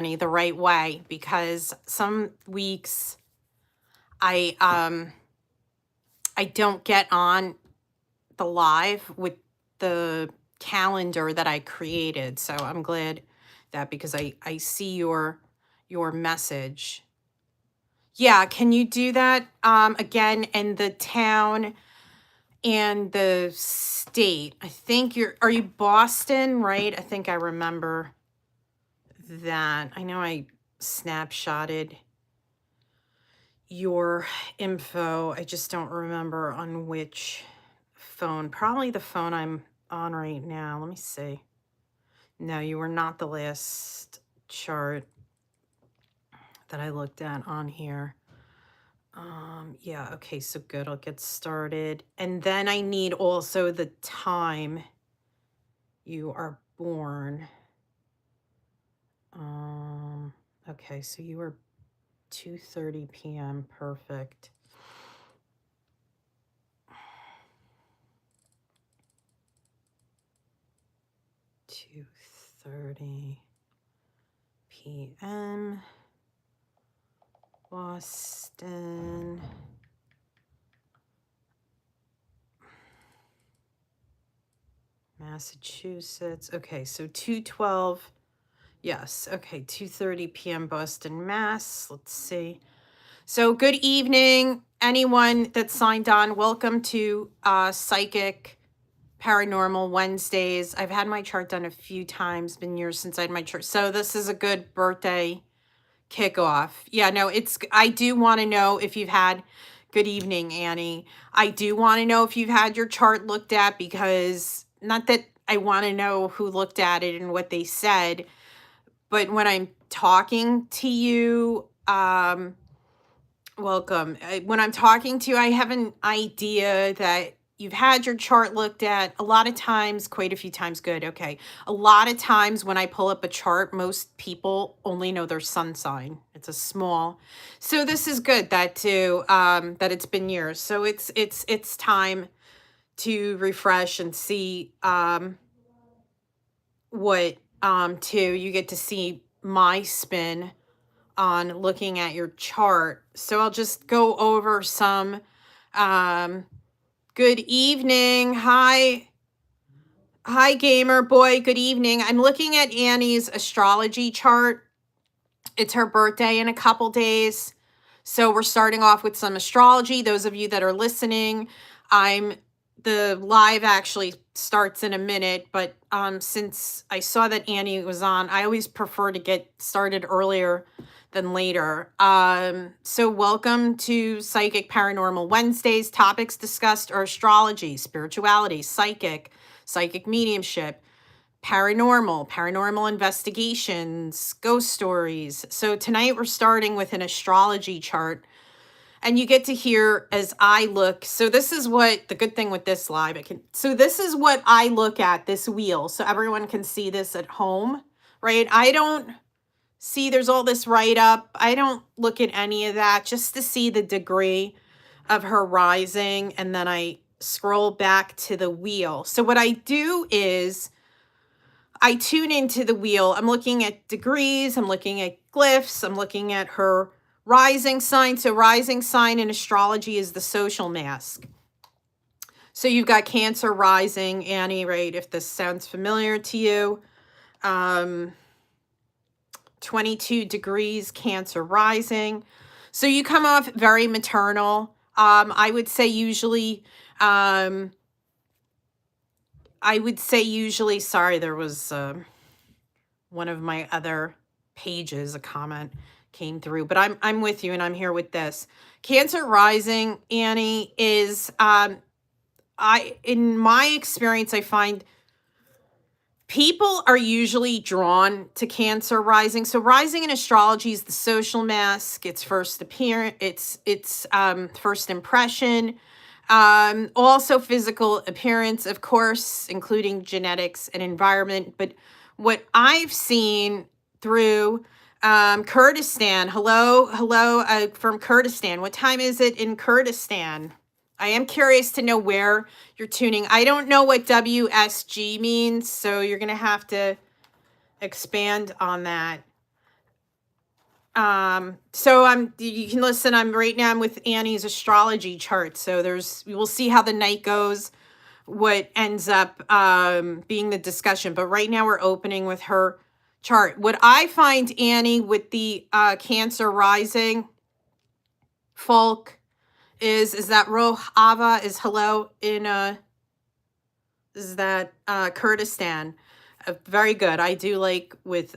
the right way, because some weeks I I don't get on the live with the calendar that I created. So I'm glad that, because I see your message. Yeah, can you do that again, in the town and the state? I think are you Boston, right? I think I remember that. I know I snapshotted your info. I just don't remember on which phone. Probably the phone I'm on right now. Let me see. No, you were not the last chart that I looked at on here. Yeah, okay, so good. I'll get started. And then I need also the time you are born. Okay, so you were 2:30 p.m. Perfect. 2:30 p.m. Boston. Massachusetts. Okay, so 2:12. Yes, okay, 2:30 p.m. Boston, Mass. Let's see. So good evening, anyone that signed on. Welcome to Psychic Paranormal Wednesdays. I've had my chart done a few times, been years since I had my chart. So this is a good birthday kickoff. Yeah, no, I do want to know if you've had, good evening, Annie. I do want to know if you've had your chart looked at, because not that I want to know who looked at it and what they said, but when I'm talking to you, welcome. When I'm talking to you, I have an idea that you've had your chart looked at a lot of times, quite a few times. Good. Okay. A lot of times when I pull up a chart, most people only know their sun sign. It's a small. So this is good that too, that it's been years. So it's time to refresh and see what too you get to see my spin on looking at your chart. So I'll just go over some. Good evening. Hi, gamer boy. Good evening. I'm looking at Annie's astrology chart. It's her birthday in a couple days. So we're starting off with some astrology. Those of you that are listening, the live actually starts in a minute, but since I saw that Annie was on, I always prefer to get started earlier than later. So welcome to Psychic Paranormal Wednesdays. Topics discussed are astrology, spirituality, psychic mediumship, paranormal investigations, ghost stories. So tonight we're starting with an astrology chart, and you get to hear as I look. So this is what the good thing with this live, so this is what I look at, this wheel, so everyone can see this at home, right? I don't see there's all this write up. I don't look at any of that, just to see the degree of her rising, and then I scroll back to the wheel. So what I do is I tune into the wheel. I'm looking at degrees, I'm looking at glyphs, I'm looking at her rising sign. So rising sign in astrology is the social mask. So you've got Cancer rising, Annie, right? If this sounds familiar to you. 22 degrees, Cancer rising. So you come off very maternal. I would say usually, sorry, there was one of my other pages, a comment came through, but I'm with you, and I'm here with this. Cancer rising, Annie, is in my experience, I find people are usually drawn to Cancer rising. So rising in astrology is the social mask. It's first appearance. It's first impression. Also physical appearance, of course, including genetics and environment. But what I've seen through Kurdistan, hello from Kurdistan. What time is it in Kurdistan? I am curious to know where you're tuning. I don't know what WSG means, so you're going to have to expand on that. So you can listen, I'm with Annie's astrology chart. So we will see how the night goes, what ends up being the discussion. But right now we're opening with her chart. What I find, Annie, with the Cancer rising, folk, is that Roh Ava is hello in is that Kurdistan. Very good. I do like with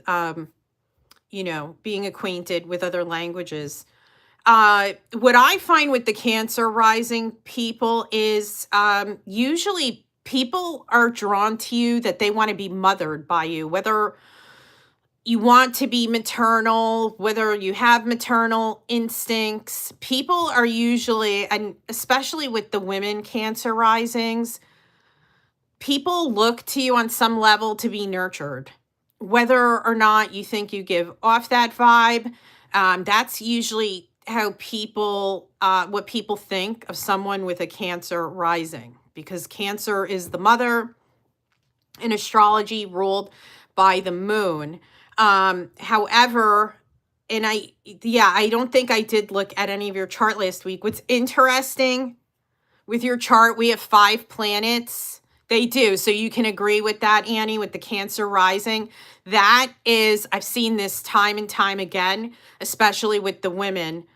being acquainted with other languages. What I find with the Cancer rising people is usually people are drawn to you that they want to be mothered by you, whether you want to be maternal, whether you have maternal instincts. People are usually, and especially with the women Cancer risings, people look to you on some level to be nurtured. Whether or not you think you give off that vibe, that's usually how what people think of someone with a Cancer rising, because Cancer is the mother in astrology, ruled by the moon. However, I don't think I did look at any of your chart last week. What's interesting with your chart, we have 5 planets. They do. So you can agree with that, Annie, with the Cancer rising. That is, I've seen this time and time again, especially with the women.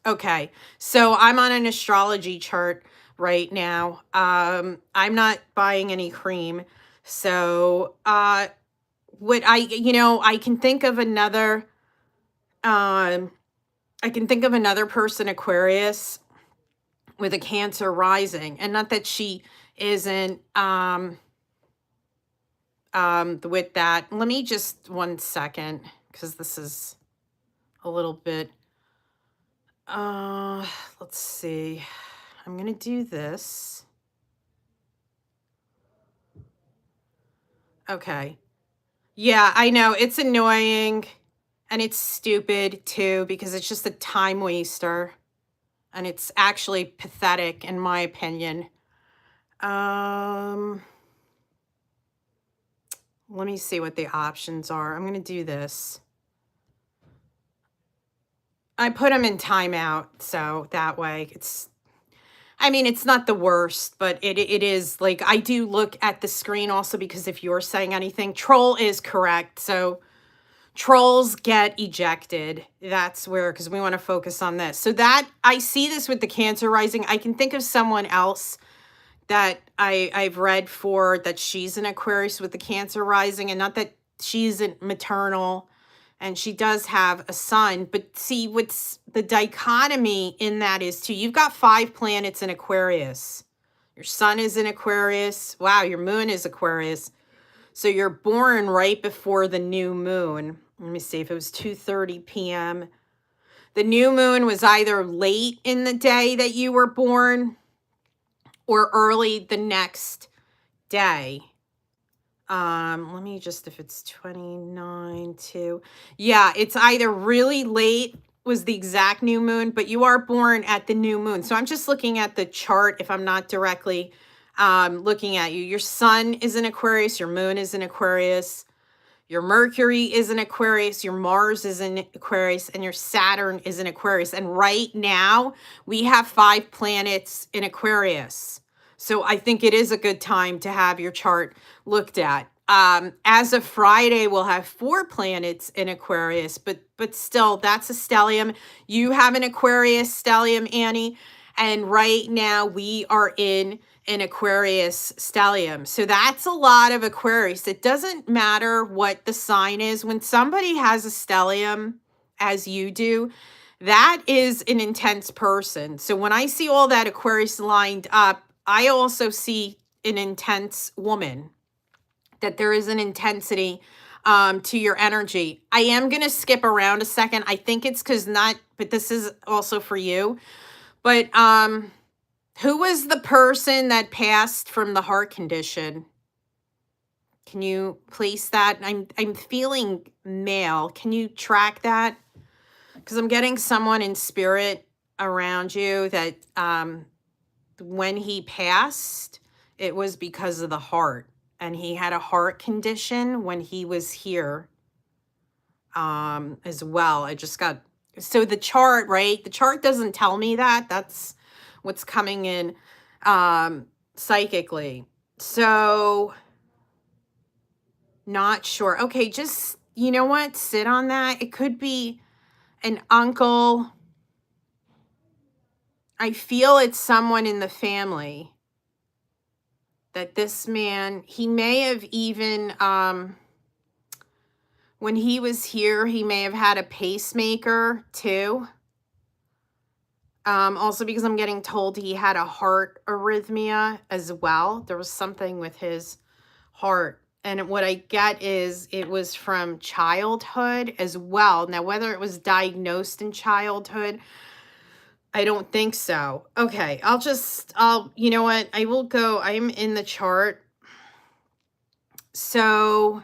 Okay. So I'm on an astrology chart right now. I'm not buying any cream. So what I can think of another person, Aquarius, with a Cancer rising, and not that she isn't with that. Let me just 1 second, because this is a little bit let's see. I'm gonna do this. Okay. Yeah, I know it's annoying and it's stupid too, because it's just a time waster. And it's actually pathetic, in my opinion. Let me see what the options are. I'm going to do this. I put them in timeout, so that way it's not the worst, but it is, like, I do look at the screen also, because if you're saying anything, troll is correct. So trolls get ejected. That's where, because we want to focus on this. So that, I see this with the Cancer rising. I can think of someone else that I've read for, that she's an Aquarius with the Cancer rising, and not that she isn't maternal, and she does have a son. But see, what's the dichotomy in that is too, you've got 5 planets in Aquarius. Your sun is in Aquarius. Wow, your moon is Aquarius. So you're born right before the new moon. Let me see if it was 2:30 p.m. The new moon was either late in the day that you were born or early the next day. Let me just, if it's 29 2. Yeah, it's either really late was the exact new moon, but you are born at the new moon. So I'm just looking at the chart if I'm not directly looking at you. Your sun is in Aquarius, your moon is in Aquarius, your Mercury is in Aquarius, your Mars is in Aquarius, and your Saturn is in Aquarius. And right now we have 5 planets in Aquarius. So I think it is a good time to have your chart looked at. As of Friday, we'll have 4 planets in Aquarius, but still, that's a stellium. You have an Aquarius stellium, Annie, and right now we are in an Aquarius stellium. So that's a lot of Aquarius. It doesn't matter what the sign is. When somebody has a stellium, as you do, that is an intense person. So when I see all that Aquarius lined up, I also see an intense woman, that there is an intensity to your energy. I am going to skip around a second. I think it's because but this is also for you. But who was the person that passed from the heart condition? Can you place that? I'm feeling male. Can you track that? Because I'm getting someone in spirit around you that when he passed, it was because of the heart. And he had a heart condition when he was here. as well. I just got, so the chart, right? The chart doesn't tell me that. That's what's coming in psychically. So not sure. Okay, just, you know what? Sit on that. It could be an uncle. I feel it's someone in the family that this man, he may have even, when he was here, he may have had a pacemaker too. Also because I'm getting told he had a heart arrhythmia as well. There was something with his heart. And what I get is it was from childhood as well. Now, whether it was diagnosed in childhood, I don't think so. Okay, you know what? I will go, I'm in the chart. So,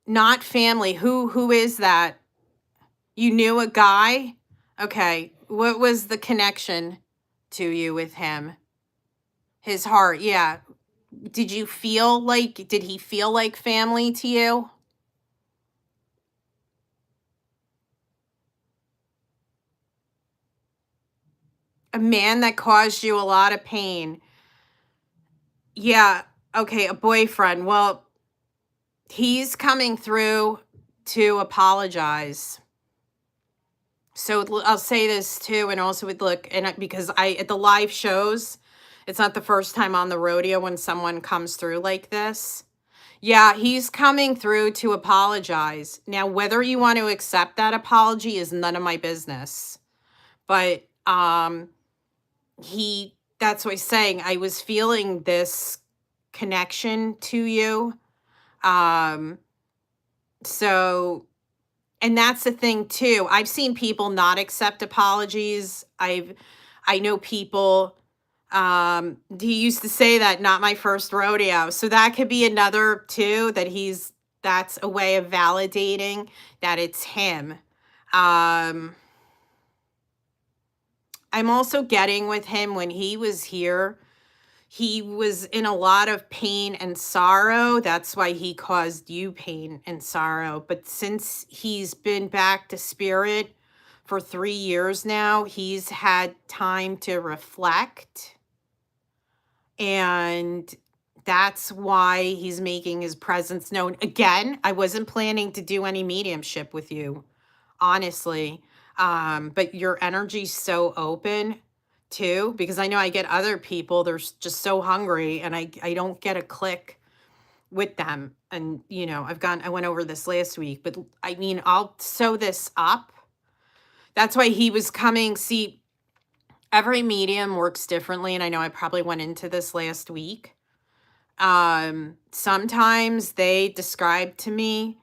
not family. Who is that? You knew a guy? Okay. What was the connection to you with him? His heart, yeah. Did he feel like family to you? A man that caused you a lot of pain. Yeah. Okay, a boyfriend. Well, he's coming through to apologize. So I'll say this too, and also with look, and because at the live shows, it's not the first time on the rodeo when someone comes through like this. Yeah, he's coming through to apologize. Now, whether you want to accept that apology is none of my business. But that's what he's saying. I was feeling this connection to you. So, and that's the thing too. I've seen people not accept apologies. I know people, he used to say that, not my first rodeo. So that could be another too, that's a way of validating that it's him. I'm also getting with him when he was here, he was in a lot of pain and sorrow. That's why he caused you pain and sorrow. But since he's been back to spirit for 3 years now, he's had time to reflect. And that's why he's making his presence known. Again, I wasn't planning to do any mediumship with you, honestly. But your energy's so open too, because I know I get other people, they're just so hungry, and I don't get a click with them. And I went over this last week, but I mean, I'll sew this up. That's why he was coming. See, every medium works differently, and I know I probably went into this last week. Sometimes they describe to me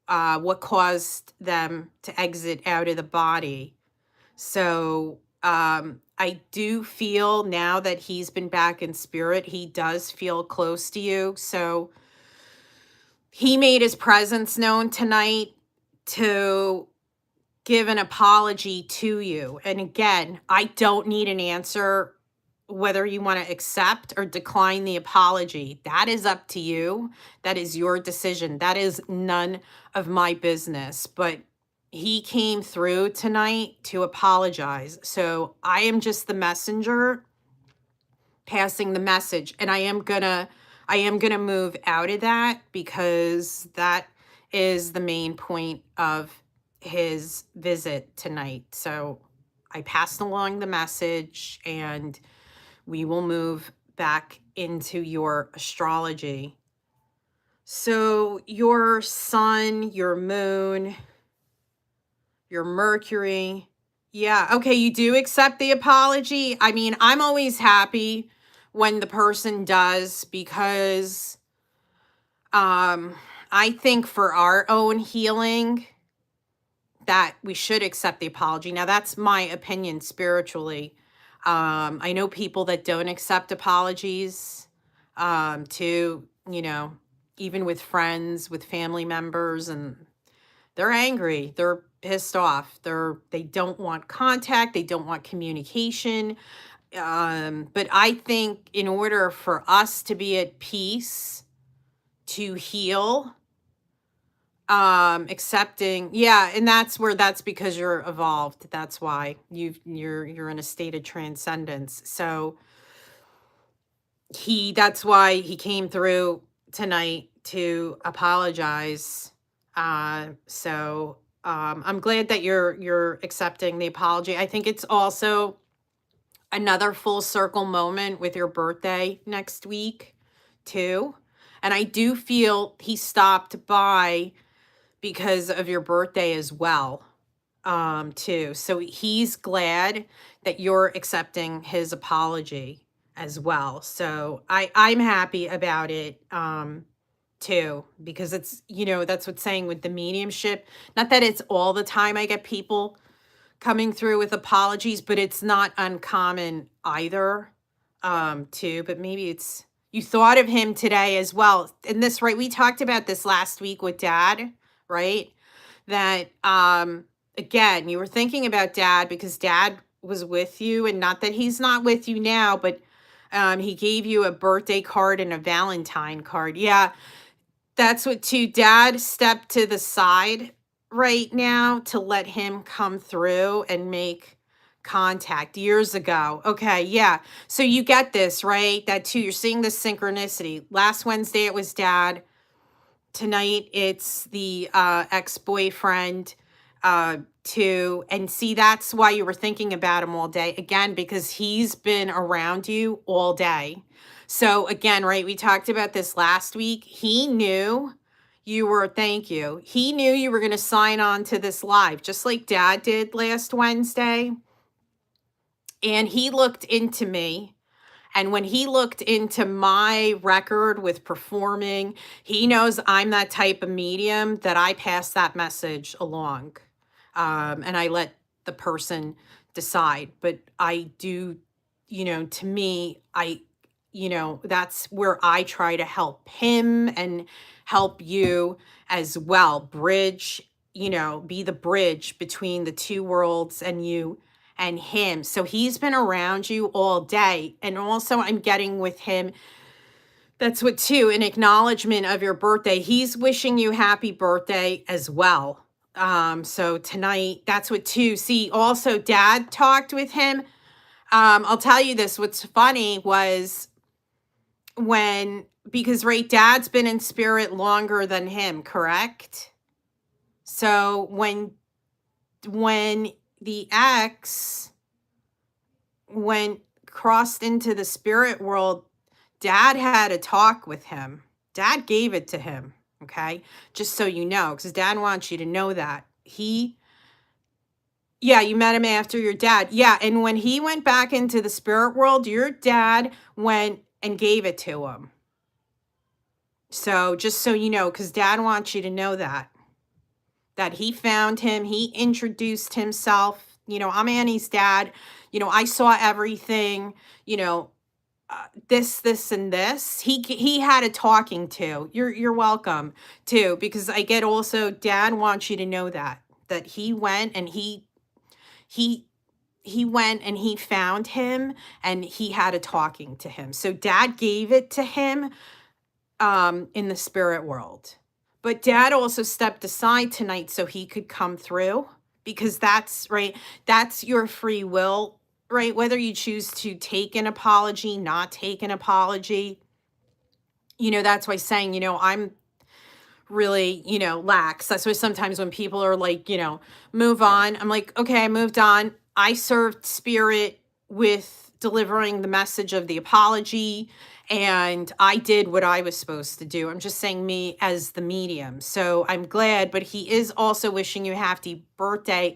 what caused them to exit out of the body. So I do feel now that he's been back in spirit, he does feel close to you. So he made his presence known tonight to give an apology to you. And again, I don't need an answer whether you want to accept or decline the apology. That is up to you. That is your decision. That is none of my business. But he came through tonight to apologize. So I am just the messenger passing the message. And I am gonna move out of that, because that is the main point of his visit tonight. So I passed along the message, and we will move back into your astrology. So your sun, your moon, your Mercury. Yeah, okay, you do accept the apology. I mean, I'm always happy when the person does, because I think for our own healing that we should accept the apology. Now, that's my opinion spiritually. I know people that don't accept apologies, to, even with friends, with family members, and they're angry. They're pissed off. They don't want contact. They don't want communication. But I think in order for us to be at peace, to heal, Accepting, yeah, and that's because you're evolved. That's why you're in a state of transcendence. So that's why he came through tonight to apologize. I'm glad that you're accepting the apology. I think it's also another full circle moment with your birthday next week too. And I do feel he stopped by because of your birthday as well, too. So he's glad that you're accepting his apology as well. So I'm happy about it, too, because it's, that's what's saying with the mediumship. Not that it's all the time I get people coming through with apologies, but it's not uncommon either, too. But maybe it's, you thought of him today as well. And this, right? We talked about this last week with Dad, right? That, again, you were thinking about Dad because Dad was with you, and not that he's not with you now, but he gave you a birthday card and a Valentine card. Yeah, that's what too. Dad stepped to the side right now to let him come through and make contact years ago. Okay, yeah. So you get this, right? That too, you're seeing this synchronicity. Last Wednesday it was Dad. Tonight it's the ex-boyfriend, too. And see, that's why you were thinking about him all day. Again, because he's been around you all day. So again, right, we talked about this last week. He knew thank you. He knew you were going to sign on to this live, just like Dad did last Wednesday. And he looked into me. And when he looked into my record with performing, he knows I'm that type of medium that I pass that message along. And I let the person decide. But I do, to me, that's where I try to help him and help you as well. Bridge, be the bridge between the two worlds and you and him. So he's been around you all day. And also I'm getting with him, that's what too, an acknowledgement of your birthday. He's wishing you happy birthday as well. So tonight, that's what too. See, also Dad talked with him. I'll tell you this, what's funny was because right, Dad's been in spirit longer than him, correct? So when the ex crossed into the spirit world, Dad had a talk with him. Dad gave it to him, okay? Just so you know, because Dad wants you to know that. Yeah, you met him after your dad. Yeah, and when he went back into the spirit world, your dad went and gave it to him. So just so you know, because Dad wants you to know that he found him, he introduced himself. I'm Annie's dad. I saw everything, this, and this. He had a talking to. You're welcome too, because I get also Dad wants you to know that he went and he went and he found him and he had a talking to him. So Dad gave it to him in the spirit world. But Dad also stepped aside tonight so he could come through, because that's right. That's your free will, right? Whether you choose to take an apology, not take an apology. That's why saying, I'm really, lax. That's why sometimes when people are like, move on, I'm like, okay, I moved on. I served spirit with delivering the message of the apology, and I did what I was supposed to do. I'm just saying me as the medium. So I'm glad, but he is also wishing you a happy birthday.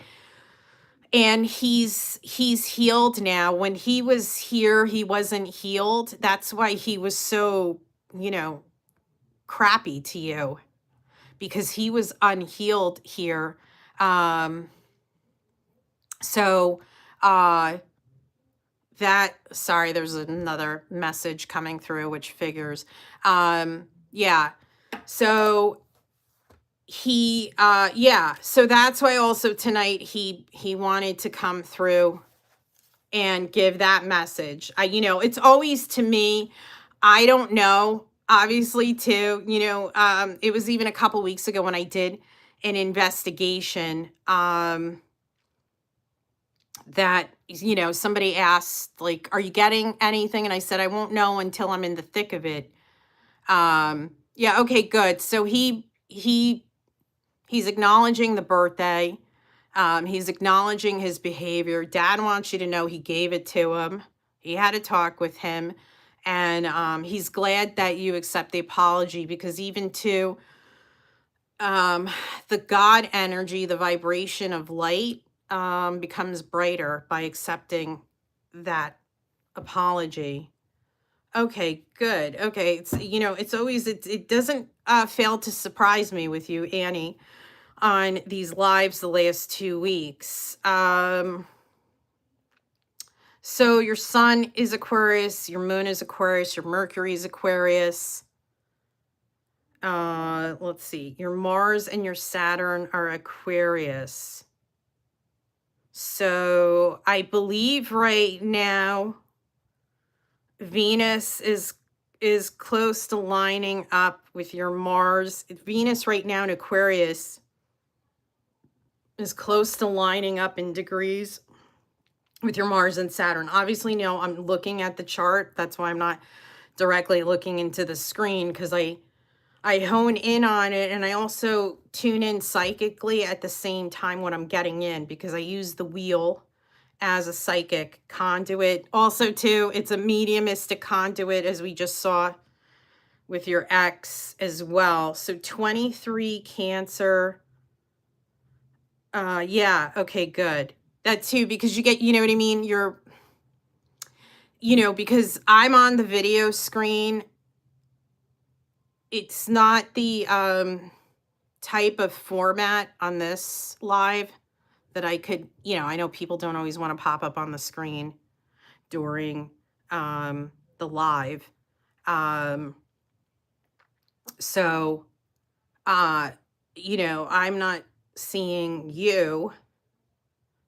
And he's healed now. When he was here, he wasn't healed. That's why he was so, crappy to you, because he was unhealed here. Sorry, there's another message coming through, which figures. Yeah. So so that's why also tonight he wanted to come through and give that message. It's always, to me, I don't know obviously too, it was even a couple weeks ago when I did an investigation, that, somebody asked, like, are you getting anything? And I said, I won't know until I'm in the thick of it. Yeah, okay, good. So he's acknowledging the birthday. He's acknowledging his behavior. Dad wants you to know he gave it to him. He had a talk with him. And he's glad that you accept the apology, because even to the God energy, the vibration of light, becomes brighter by accepting that apology. Okay, good. Okay, it's always it doesn't fail to surprise me with you, Annie, on these lives the last 2 weeks. So your sun is Aquarius, your moon is Aquarius, your Mercury is Aquarius. Let's see, your Mars and your Saturn are Aquarius. So I believe right now Venus is close to lining up with your Mars. Venus right now in Aquarius is close to lining up in degrees with your Mars and Saturn. Obviously, no, I'm looking at the chart. That's why I'm not directly looking into the screen, because I hone in on it, and I also tune in psychically at the same time when I'm getting in, because I use the wheel as a psychic conduit. Also, too, it's a mediumistic conduit, as we just saw with your ex as well. So 23 Cancer. Yeah, okay, good. That too, because you get, you know what I mean? Because I'm on the video screen, it's not the type of format on this live that I could, I know people don't always want to pop up on the screen during the live. So, I'm not seeing you.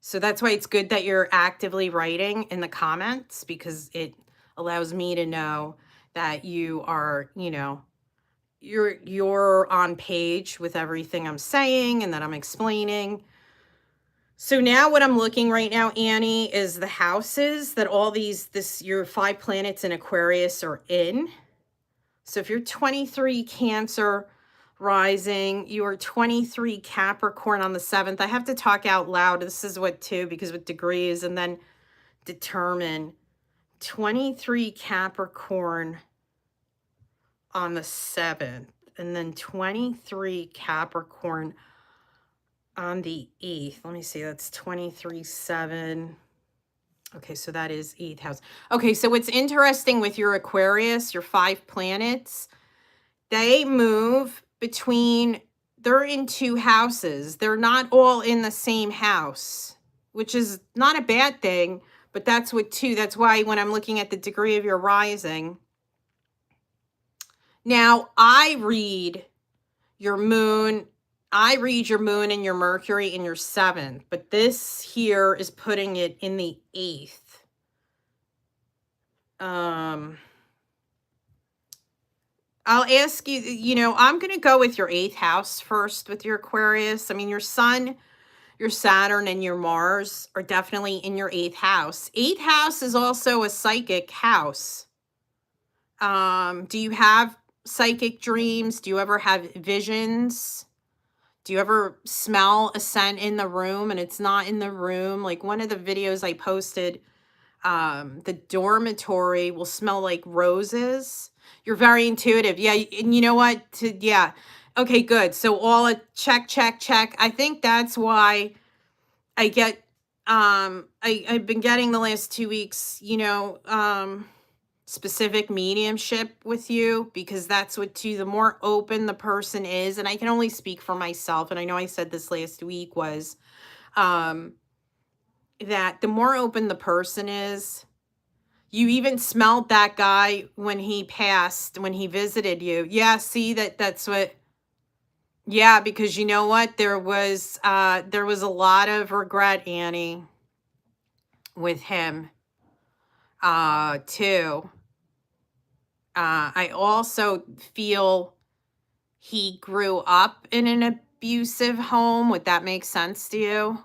So that's why it's good that you're actively writing in the comments, because it allows me to know that you are, you're on page with everything I'm saying and that I'm explaining. So now what I'm looking right now, Annie, is the houses that all your 5 planets in Aquarius are in. So if you're 23 Cancer rising, you are 23 Capricorn on the 7th. I have to talk out loud. This is what too, because with degrees, and then determine 23 Capricorn on the 7th, and then 23 Capricorn on the 8th. Let me see, that's 23, 7. Okay, so that is 8th house. Okay, so what's interesting with your Aquarius, your 5 planets, they move between, they're in 2 houses. They're not all in the same house, which is not a bad thing, but that's that's why when I'm looking at the degree of your rising. Now, I read your moon and your Mercury in your 7th, but this here is putting it in the 8th. I'll ask you, I'm going to go with your 8th house first with your Aquarius. I mean, your sun, your Saturn, and your Mars are definitely in your 8th house. 8th house is also a psychic house. Do you have psychic dreams? Do you ever have visions? Do you ever smell a scent in the room and it's not in the room? Like one of the videos I posted, the dormitory will smell like roses. You're very intuitive. Yeah. And you know what? Yeah. Okay, good. So all a check, check, check. I think that's why I get, I've been getting the last 2 weeks, specific mediumship with you, because that's what the more open the person is, and I can only speak for myself, and I know I said this last week, was that the more open the person is, you even smelled that guy when he passed, when he visited you. Yeah, see, that's what, yeah, because you know what, there was a lot of regret, Annie, with him too. I also feel he grew up in an abusive home. Would that make sense to you?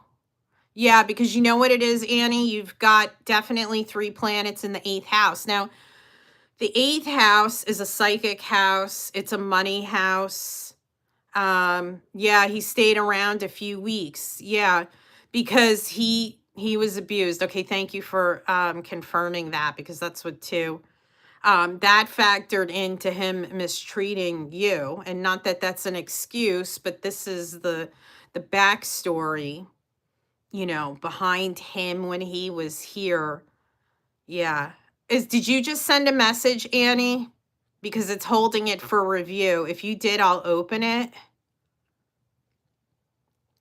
Yeah, because you know what it is, Annie? You've got definitely 3 planets in the 8th house. Now, the 8th house is a psychic house. It's a money house. Yeah, he stayed around a few weeks. Yeah, because he was abused. Okay, thank you for confirming that, because that's what too. That factored into him mistreating you, and not that that's an excuse, but this is the backstory, behind him when he was here. Yeah. Did you just send a message, Annie? Because it's holding it for review. If you did, I'll open it.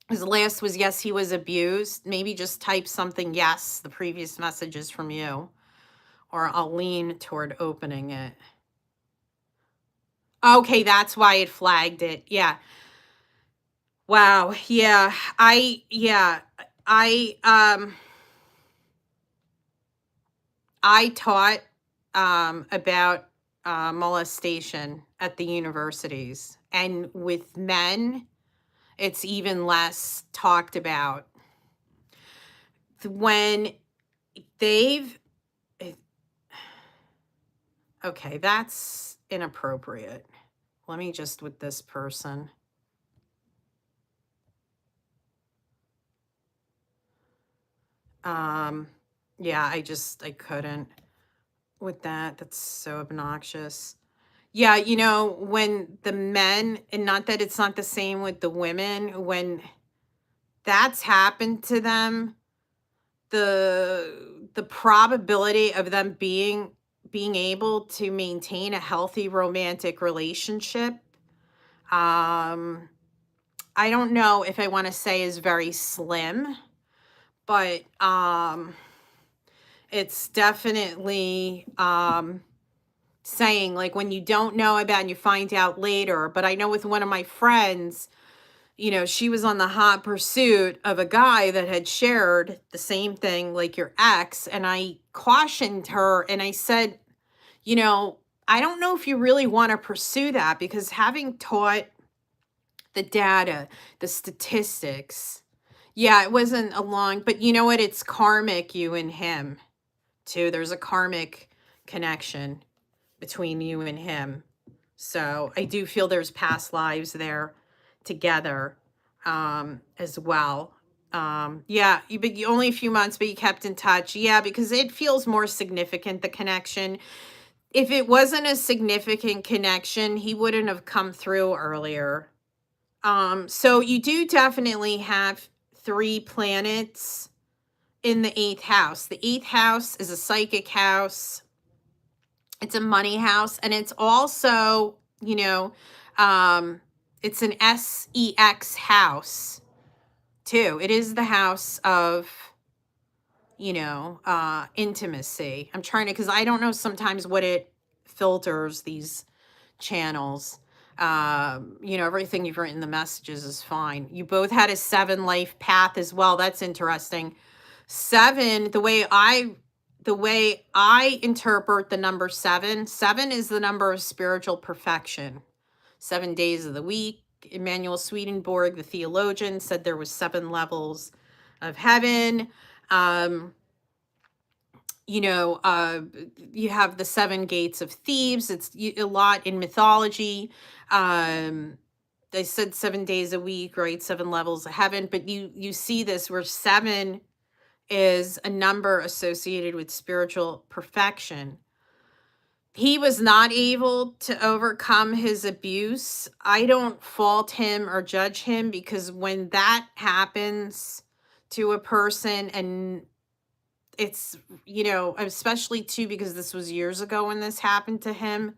His last was yes, he was abused. Maybe just type something, yes, the previous message is from you. Or I'll lean toward opening it. Okay, that's why it flagged it. Yeah. Wow. Yeah. I taught about molestation at the universities, and with men, it's even less talked about. When they've, okay, that's inappropriate. Let me just with this person. Yeah, I couldn't with that. That's so obnoxious. Yeah, when the men, and not that it's not the same with the women, when that's happened to them, the probability of them being able to maintain a healthy romantic relationship, um, I don't know if I want to say is very slim, but it's definitely saying, like, when you don't know about and you find out later. But I know with one of my friends, she was on the hot pursuit of a guy that had shared the same thing like your ex. And I cautioned her and I said, I don't know if you really want to pursue that, because having taught the data, the statistics, yeah, it wasn't a long, but you know what? It's karmic, you and him, too. There's a karmic connection between you and him. So I do feel there's past lives there together as well. Yeah, but you only a few months, but you kept in touch. Yeah, because it feels more significant, the connection. If it wasn't a significant connection, he wouldn't have come through earlier. So you do definitely have 3 planets in the 8th house. The 8th house is a psychic house. It's a money house, and it's also, it's an SEX house too. It is the house of, intimacy. I'm trying to, because I don't know sometimes what it filters these channels. Everything you've written in the messages is fine. You both had a 7 life path as well. That's interesting. 7, the way I interpret the number 7 is the number of spiritual perfection. 7 days of the week. Emanuel Swedenborg, the theologian, said there was 7 levels of heaven. You have the 7 gates of Thebes. It's a lot in mythology. They said 7 days a week, right? 7 levels of heaven. But you see this where 7 is a number associated with spiritual perfection. He was not able to overcome his abuse. I don't fault him or judge him, because when that happens to a person, and it's, especially too, because this was years ago when this happened to him,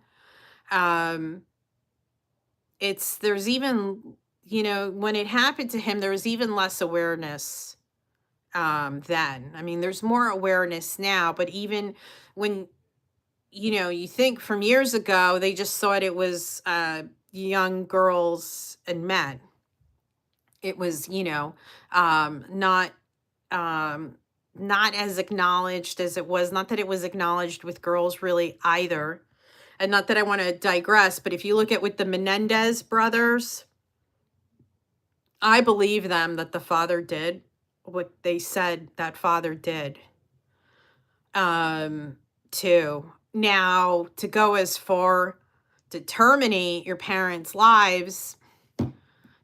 there's even, when it happened to him, there was even less awareness then. I mean, there's more awareness now, but even when, you think from years ago, they just thought it was young girls and men. It was, not as acknowledged as it was. Not that it was acknowledged with girls really either. And not that I want to digress, but if you look at with the Menendez brothers, I believe them that the father did what they said that father did. Too. Now, to go as far to terminate your parents' lives,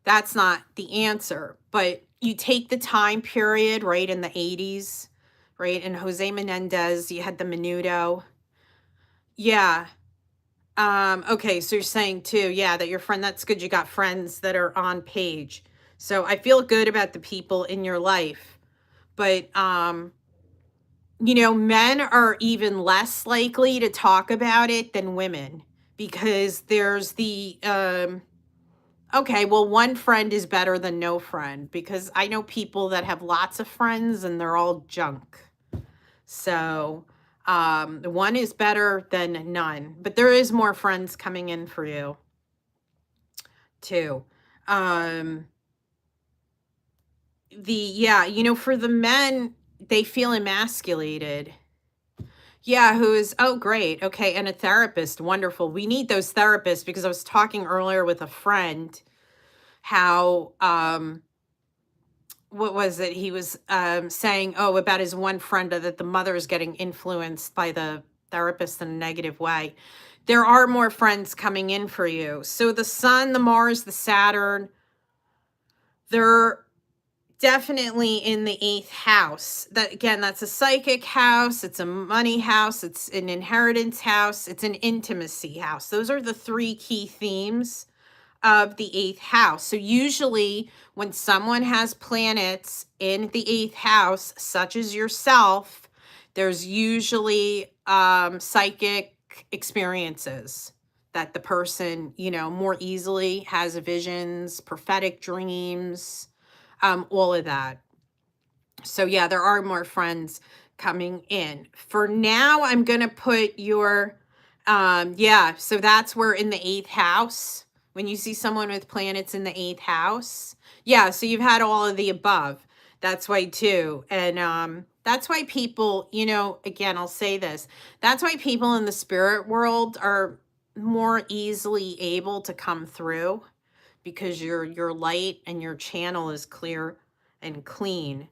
that's not the answer. But you take the time period, right, in the 80s, right? And Jose Menendez, you had the Menudo. Yeah. Okay, so you're saying too, yeah, that your friend, that's good. You got friends that are on page. So I feel good about the people in your life. But men are even less likely to talk about it than women, because there's the okay, well, one friend is better than no friend, because I know people that have lots of friends and they're all junk. So one is better than none, but there is more friends coming in for you too. For the men, they feel emasculated. Yeah, who is, oh, great. Okay. And a therapist. Wonderful. We need those therapists, because I was talking earlier with a friend how, what was it? He was saying, oh, about his one friend, that the mother is getting influenced by the therapist in a negative way. There are more friends coming in for you. So the sun, the Mars, the Saturn, they're definitely in the 8th house. That, again, that's a psychic house, it's a money house, it's an inheritance house, it's an intimacy house. Those are the 3 key themes of the 8th house. So usually when someone has planets in the 8th house, such as yourself, there's usually psychic experiences that the person, more easily has visions, prophetic dreams, all of that. So yeah, there are more friends coming in. For now, I'm going to put your, so that's where in the 8th house, when you see someone with planets in the 8th house, yeah, so you've had all of the above. That's why too. And that's why people, again, I'll say this, that's why people in the spirit world are more easily able to come through, because your light and your channel is clear and clean.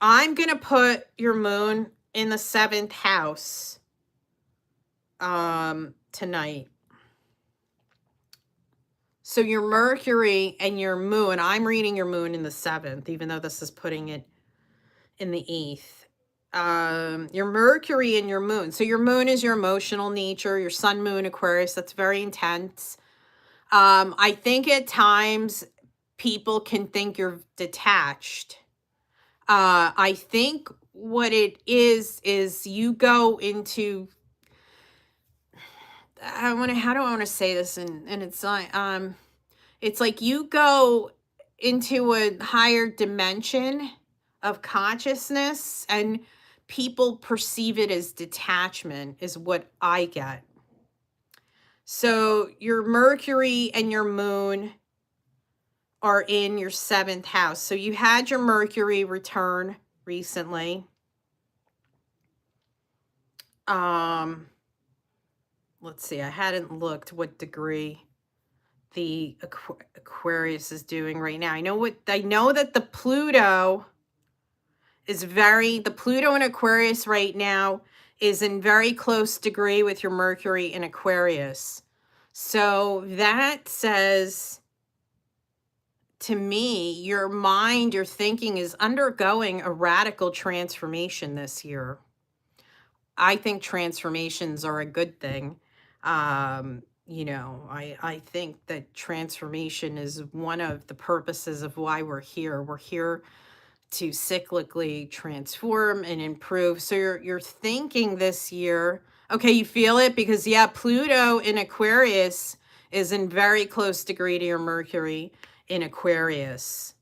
I'm going to put your moon in the 7th house tonight. So your Mercury and your moon, I'm reading your moon in the 7th, even though this is putting it in the 8th. Your Mercury and your moon. So your moon is your emotional nature, your sun, moon, Aquarius. That's very intense. I think at times people can think you're detached. I think what it is you go into, how do I want to say this? And it's like you go into a higher dimension of consciousness, and people perceive it as detachment, is what I get. So your Mercury and your moon are in your 7th house. So you had your Mercury return recently. Let's see, I hadn't looked what degree the Aquarius is doing right now. I know that the Pluto in Aquarius right now is in very close degree with your Mercury in Aquarius. So that says to me, your mind, your thinking is undergoing a radical transformation this year. I think transformations are a good thing. I think that transformation is one of the purposes of why we're here. We're here to cyclically transform and improve. So you're thinking this year, okay, you feel it, because yeah, Pluto in Aquarius is in very close degree to your Mercury in Aquarius.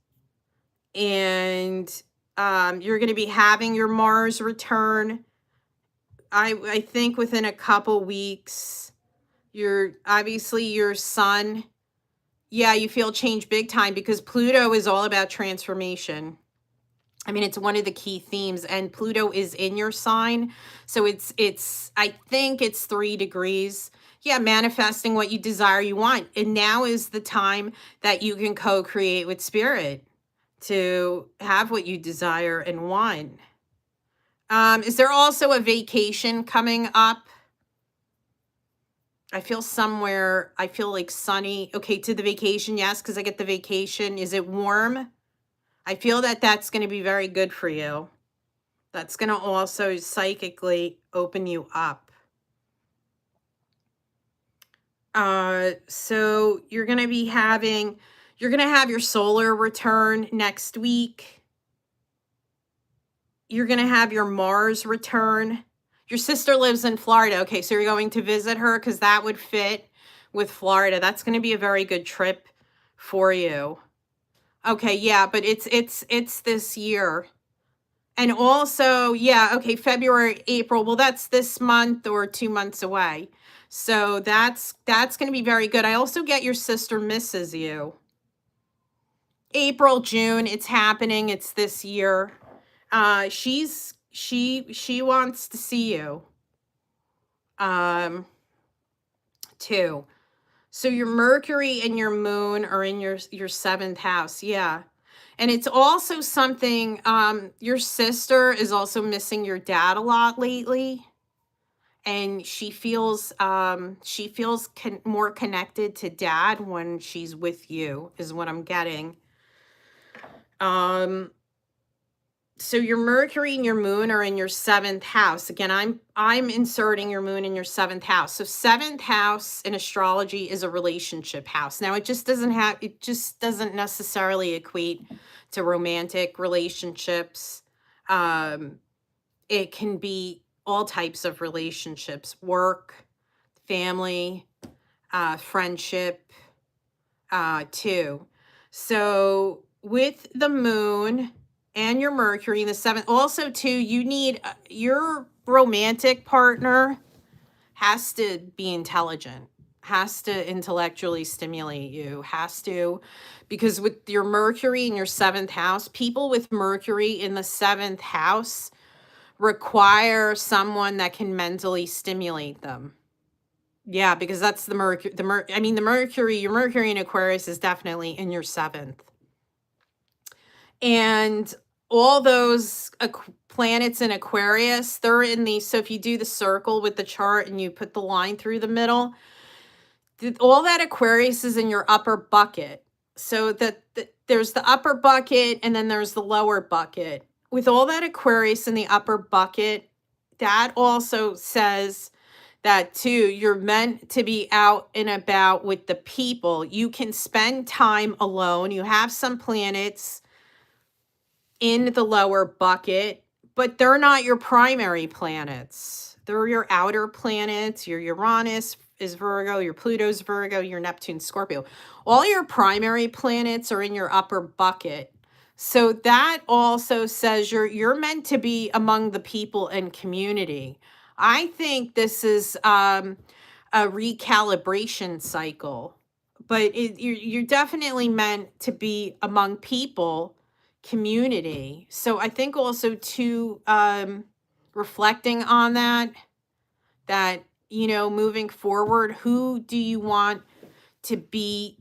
And you're going to be having your Mars return, I think, within a couple weeks. Your sun, yeah, you feel change big time, because Pluto is all about transformation. I mean, it's one of the key themes, and Pluto is in your sign. So I think it's 3 degrees. Yeah, manifesting what you desire, you want. And now is the time that you can co-create with spirit to have what you desire and want. Is there also a vacation coming up? I feel like sunny. Okay, to the vacation, yes, because I get the vacation. Is it warm? I feel that that's going to be very good for you. That's going to also psychically open you up. So you're going to have your solar return next week. You're going to have your Mars return. Your sister lives in Florida. Okay, so you're going to visit her because that would fit with Florida. That's going to be a very good trip for you. Okay, yeah, but it's this year. And also, yeah, okay, February, April. Well, that's this month or 2 months away. So that's going to be very good. I also get your sister misses you. April, June, it's happening. It's this year. She wants to see you. Too. So your Mercury and your moon are in your 7th house. Yeah. And it's also something, your sister is also missing your dad a lot lately. And she feels more connected to dad when she's with you, is what I'm getting. So your Mercury and your moon are in your 7th house. Again, I'm inserting your moon in your 7th house. So 7th house in astrology is a relationship house. Now it just doesn't necessarily equate to romantic relationships. It can be all types of relationships, work, family, friendship, too. So with the moon and your Mercury in the 7th, also too, you need your romantic partner has to be intelligent, has to intellectually stimulate you, because with your Mercury in your 7th house, people with Mercury in the 7th house require someone that can mentally stimulate them. Yeah, because that's the Mercury. Your Mercury in Aquarius is definitely in your 7th. And all those planets in Aquarius, they're in so if you do the circle with the chart and you put the line through the middle, all that Aquarius is in your upper bucket. So there's the upper bucket and then there's the lower bucket. With all that Aquarius in the upper bucket, that also says that too, you're meant to be out and about with the people. You can spend time alone. You have some planets in the lower bucket, but they're not your primary planets. They're your outer planets. Your Uranus is Virgo, your Pluto's Virgo, your Neptune Scorpio. All your primary planets are in your upper bucket. So that also says you're meant to be among the people and community. I think this is a recalibration cycle, but you're definitely meant to be among people, community. So I think also too, reflecting on that, moving forward, who do you want to be?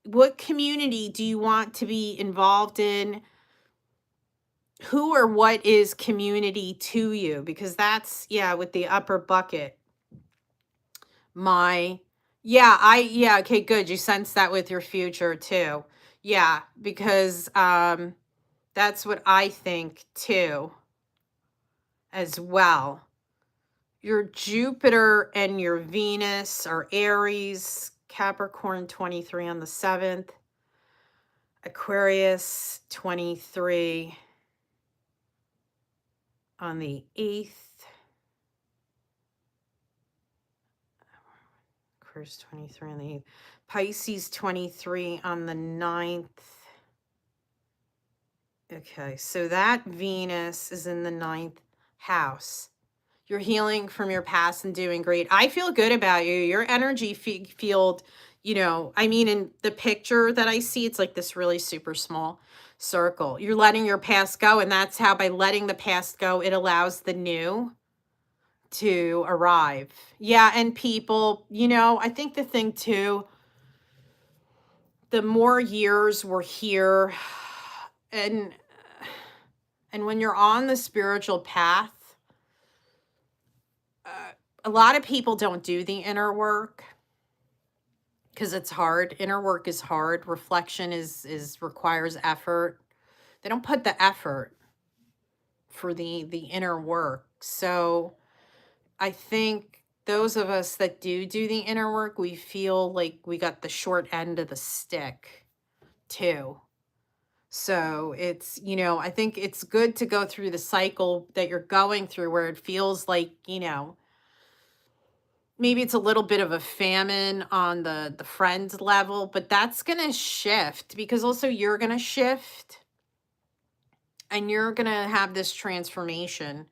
What community do you want to be involved in? Who or what is community to you? Because that's, with the upper bucket. Okay, good. You sense that with your future too. Yeah, because that's what I think too, as well. Your Jupiter and your Venus are Aries, Capricorn 23 on the 7th, Aquarius 23 on the 8th, Aquarius 23 on the 8th, Pisces 23 on the 9th. Okay, so that Venus is in the 9th house. You're healing from your past and doing great. I feel good about you. Your energy field, I mean, in the picture that I see, it's like this really super small circle. You're letting your past go, and that's how, by letting the past go, it allows the new to arrive. Yeah, and people, I think the thing too, the more years we're here, and when you're on the spiritual path, a lot of people don't do the inner work because it's hard. Inner work is hard. Reflection is requires effort. They don't put the effort for the inner work. So I think those of us that do the inner work, we feel like we got the short end of the stick too. So it's, I think it's good to go through the cycle that you're going through where it feels like, maybe it's a little bit of a famine on the friend level, but that's going to shift because also you're going to shift and you're going to have this transformation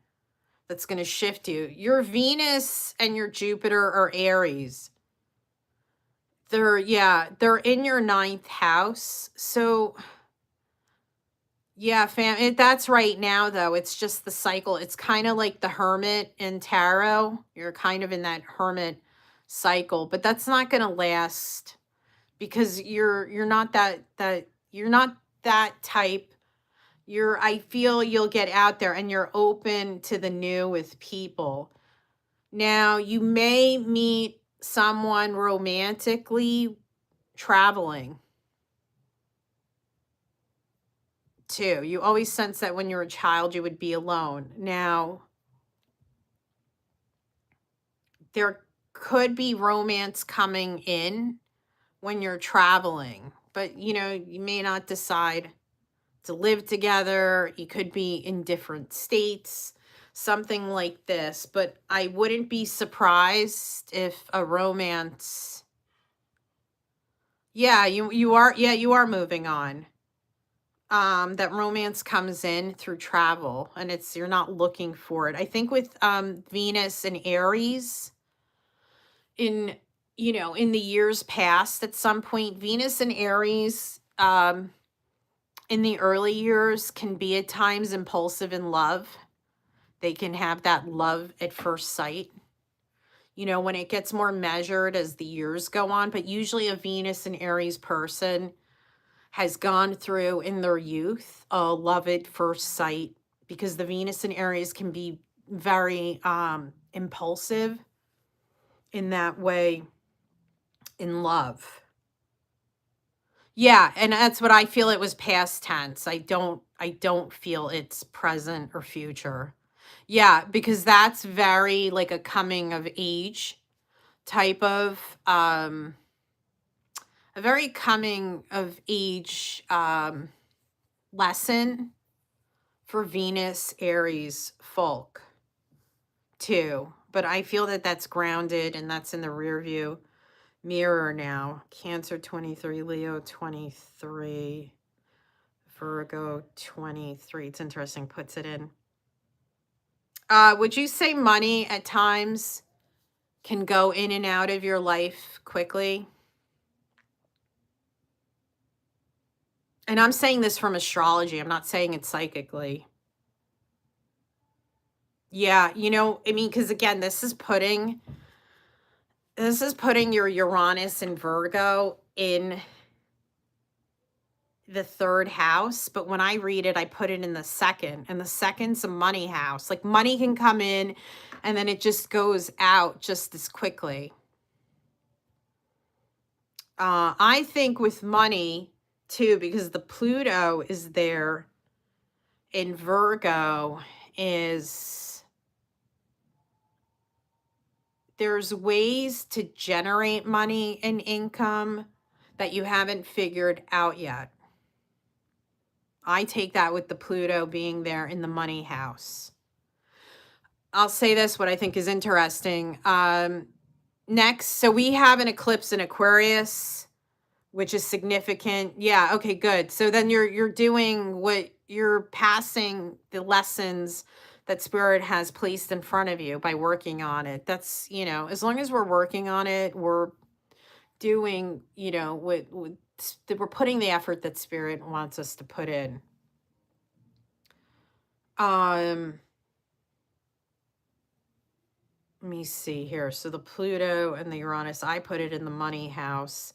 that's going to shift you. Your Venus and your Jupiter are Aries. They're in your ninth house. So yeah, that's right now though. It's just the cycle. It's kind of like the hermit in tarot. You're kind of in that hermit cycle, but that's not going to last because you're not you're not that type. I feel you'll get out there and you're open to the new with people. Now, you may meet someone romantically traveling too. You always sense that when you're a child, you would be alone. Now, there could be romance coming in when you're traveling, but you may not decide to live together. You could be in different states, something like this, but I wouldn't be surprised if a romance. Yeah, you are moving on. That romance comes in through travel and you're not looking for it. I think with Venus and Aries in in the years past, at some point Venus and Aries in the early years can be at times impulsive in love. They can have that love at first sight. When it gets more measured as the years go on, but usually a Venus and Aries person has gone through in their youth a love at first sight because the Venus and Aries can be very impulsive in that way in love. Yeah, and that's what I feel. It was past tense. I don't feel it's present or future. Yeah, because that's very like a coming of age type of a very coming of age lesson for Venus Aries folk too. But I feel that that's grounded and that's in the rear view mirror now. Cancer 23, Leo 23, Virgo 23. It's interesting, puts it in. Would you say money at times can go in and out of your life quickly? And I'm saying this from astrology. I'm not saying it psychically. Yeah, I mean, because again, this is putting your Uranus and Virgo in the third house, but when I read it, I put it in the second, and the second's a money house. Like money can come in and then it just goes out just as quickly. I think with money too, because the Pluto is there in Virgo, there's ways to generate money and income that you haven't figured out yet. I take that with the Pluto being there in the money house. I'll say this, what I think is interesting. Next, so we have an eclipse in Aquarius, which is significant. Yeah, okay, good. So then you're doing what you're passing the lessons that Spirit has placed in front of you by working on it. That's, as long as we're working on it, we're doing, we're putting the effort that spirit wants us to put in. Let me see here. So the Pluto and the Uranus, I put it in the money house.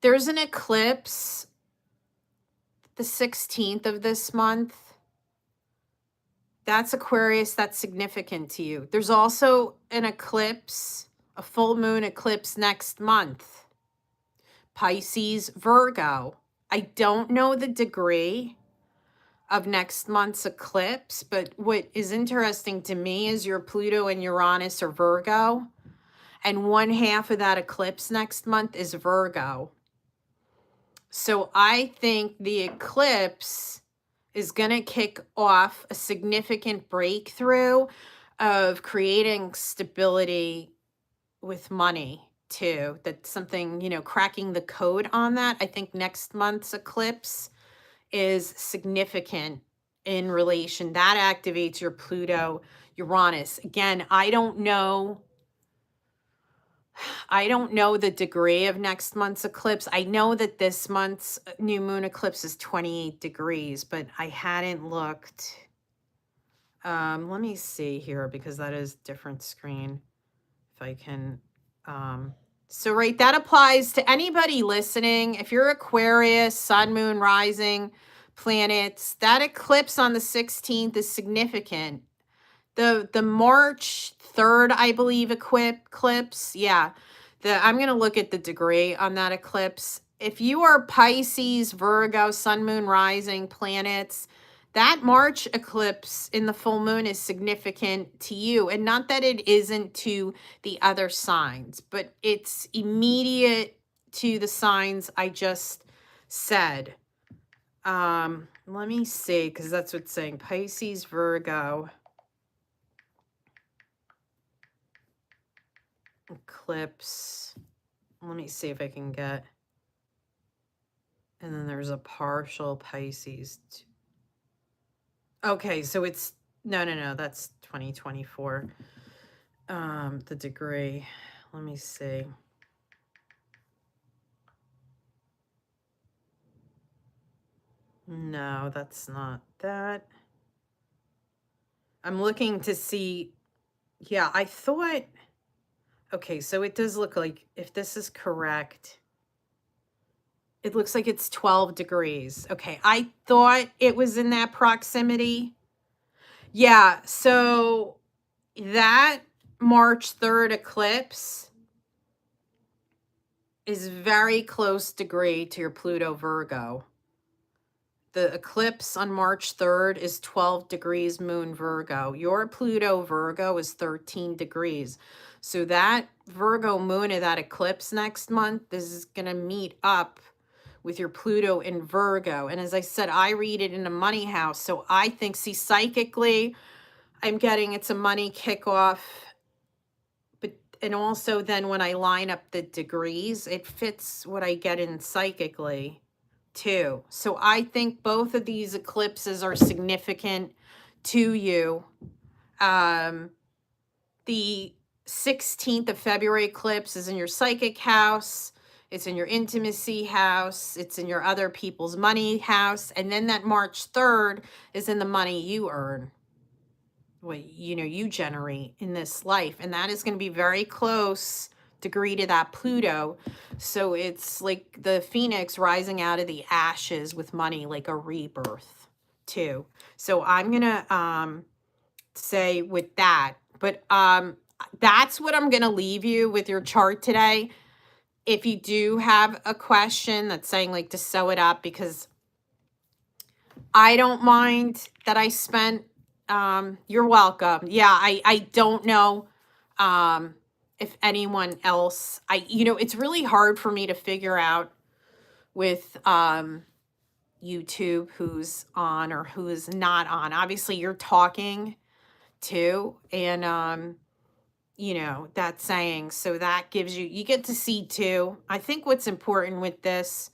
There's an eclipse the 16th of this month. That's Aquarius. That's significant to you. There's also an eclipse, a full moon eclipse next month. Pisces, Virgo. I don't know the degree of next month's eclipse, but what is interesting to me is your Pluto and Uranus are Virgo, and one half of that eclipse next month is Virgo. So I think the eclipse is going to kick off a significant breakthrough of creating stability with money too. That's something, cracking the code on that. I think next month's eclipse is significant in relation. That activates your Pluto, Uranus. Again, I don't know the degree of next month's eclipse. I know that this month's new moon eclipse is 28 degrees, but I hadn't looked. Let me see here, because that is different screen. If I can. So right, that applies to anybody listening. If you're Aquarius, sun, moon, rising, planets, that eclipse on the 16th is significant. The March 3rd, I believe, eclipse. Yeah. I'm going to look at the degree on that eclipse. If you are Pisces, Virgo, sun, moon, rising, planets, that March eclipse in the full moon is significant to you. And not that it isn't to the other signs, but it's immediate to the signs I just said. Let me see, because that's what's saying. Pisces, Virgo. Eclipse. Let me see if I can get. And then there's a partial Pisces. Okay, so it's no, that's 2024. The degree. Let me see. No, that's not that. I'm looking to see. Yeah, I thought. Okay, so it does look like, if this is correct, it looks like it's 12 degrees. Okay, I thought it was in that proximity. Yeah, so that March 3rd eclipse is very close degree to your Pluto Virgo. The eclipse on March 3rd is 12 degrees moon Virgo. Your Pluto Virgo is 13 degrees. So that Virgo moon of that eclipse next month is going to meet up with your Pluto in Virgo. And as I said, I read it in a money house. So I think, see, psychically, I'm getting it's a money kickoff. And also then when I line up the degrees, it fits what I get in psychically too. So I think both of these eclipses are significant to you. The 16th of February eclipse is in your psychic house. It's in your intimacy house. It's in your other people's money house. And then that March 3rd is in the money you earn, what you generate in this life. And that is going to be very close degree to that Pluto. So it's like the phoenix rising out of the ashes with money, like a rebirth too. So I'm going to say with that, but that's what I'm going to leave you with your chart today. If you do have a question that's saying like to sew it up, because I don't mind that I spent, you're welcome. Yeah, I don't know if anyone else, it's really hard for me to figure out with YouTube who's on or who's not on. Obviously you're talking too, and that's saying, so that gives you get to see too. I think what's important with this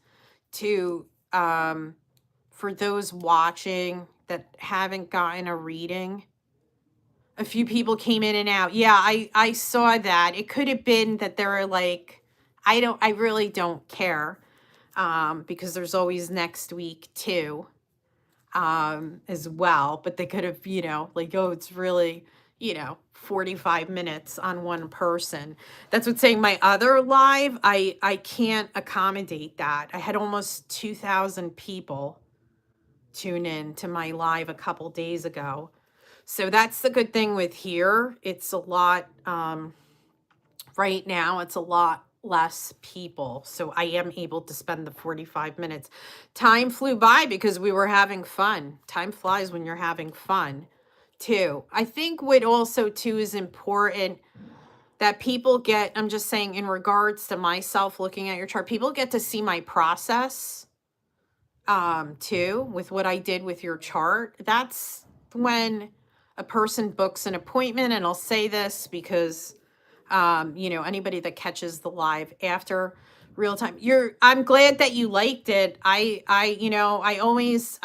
too, for those watching that haven't gotten a reading, a few people came in and out. Yeah, I saw that. It could have been that there are like, I really don't care, because there's always next week too, as well. But they could have, like, oh, it's really, 45 minutes on one person. That's what saying my other live, I can't accommodate that. I had almost 2,000 people tune in to my live a couple days ago. So that's the good thing with here. It's a lot, right now, it's a lot less people. So I am able to spend the 45 minutes. Time flew by because we were having fun. Time flies when you're having fun, too. I think what also, too, is important that people get, I'm just saying in regards to myself looking at your chart, people get to see my process, too, with what I did with your chart. That's when a person books an appointment, and I'll say this because anybody that catches the live after real time, I'm glad that you liked it. I always,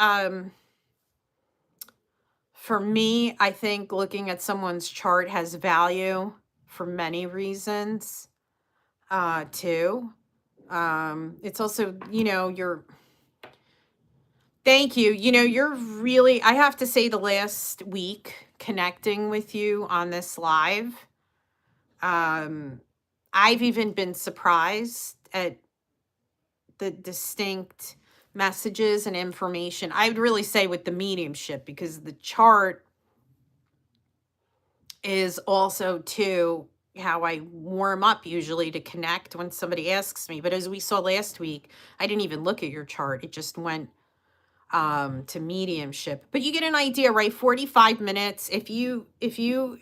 for me, I think looking at someone's chart has value for many reasons, too. It's also, thank you. You're really, I have to say, the last week connecting with you on this live, I've even been surprised at the distinct messages and information. I would really say with the mediumship, because the chart is also, too, how I warm up usually to connect when somebody asks me. But as we saw last week, I didn't even look at your chart. It just went to mediumship. But you get an idea, right? 45 minutes. If you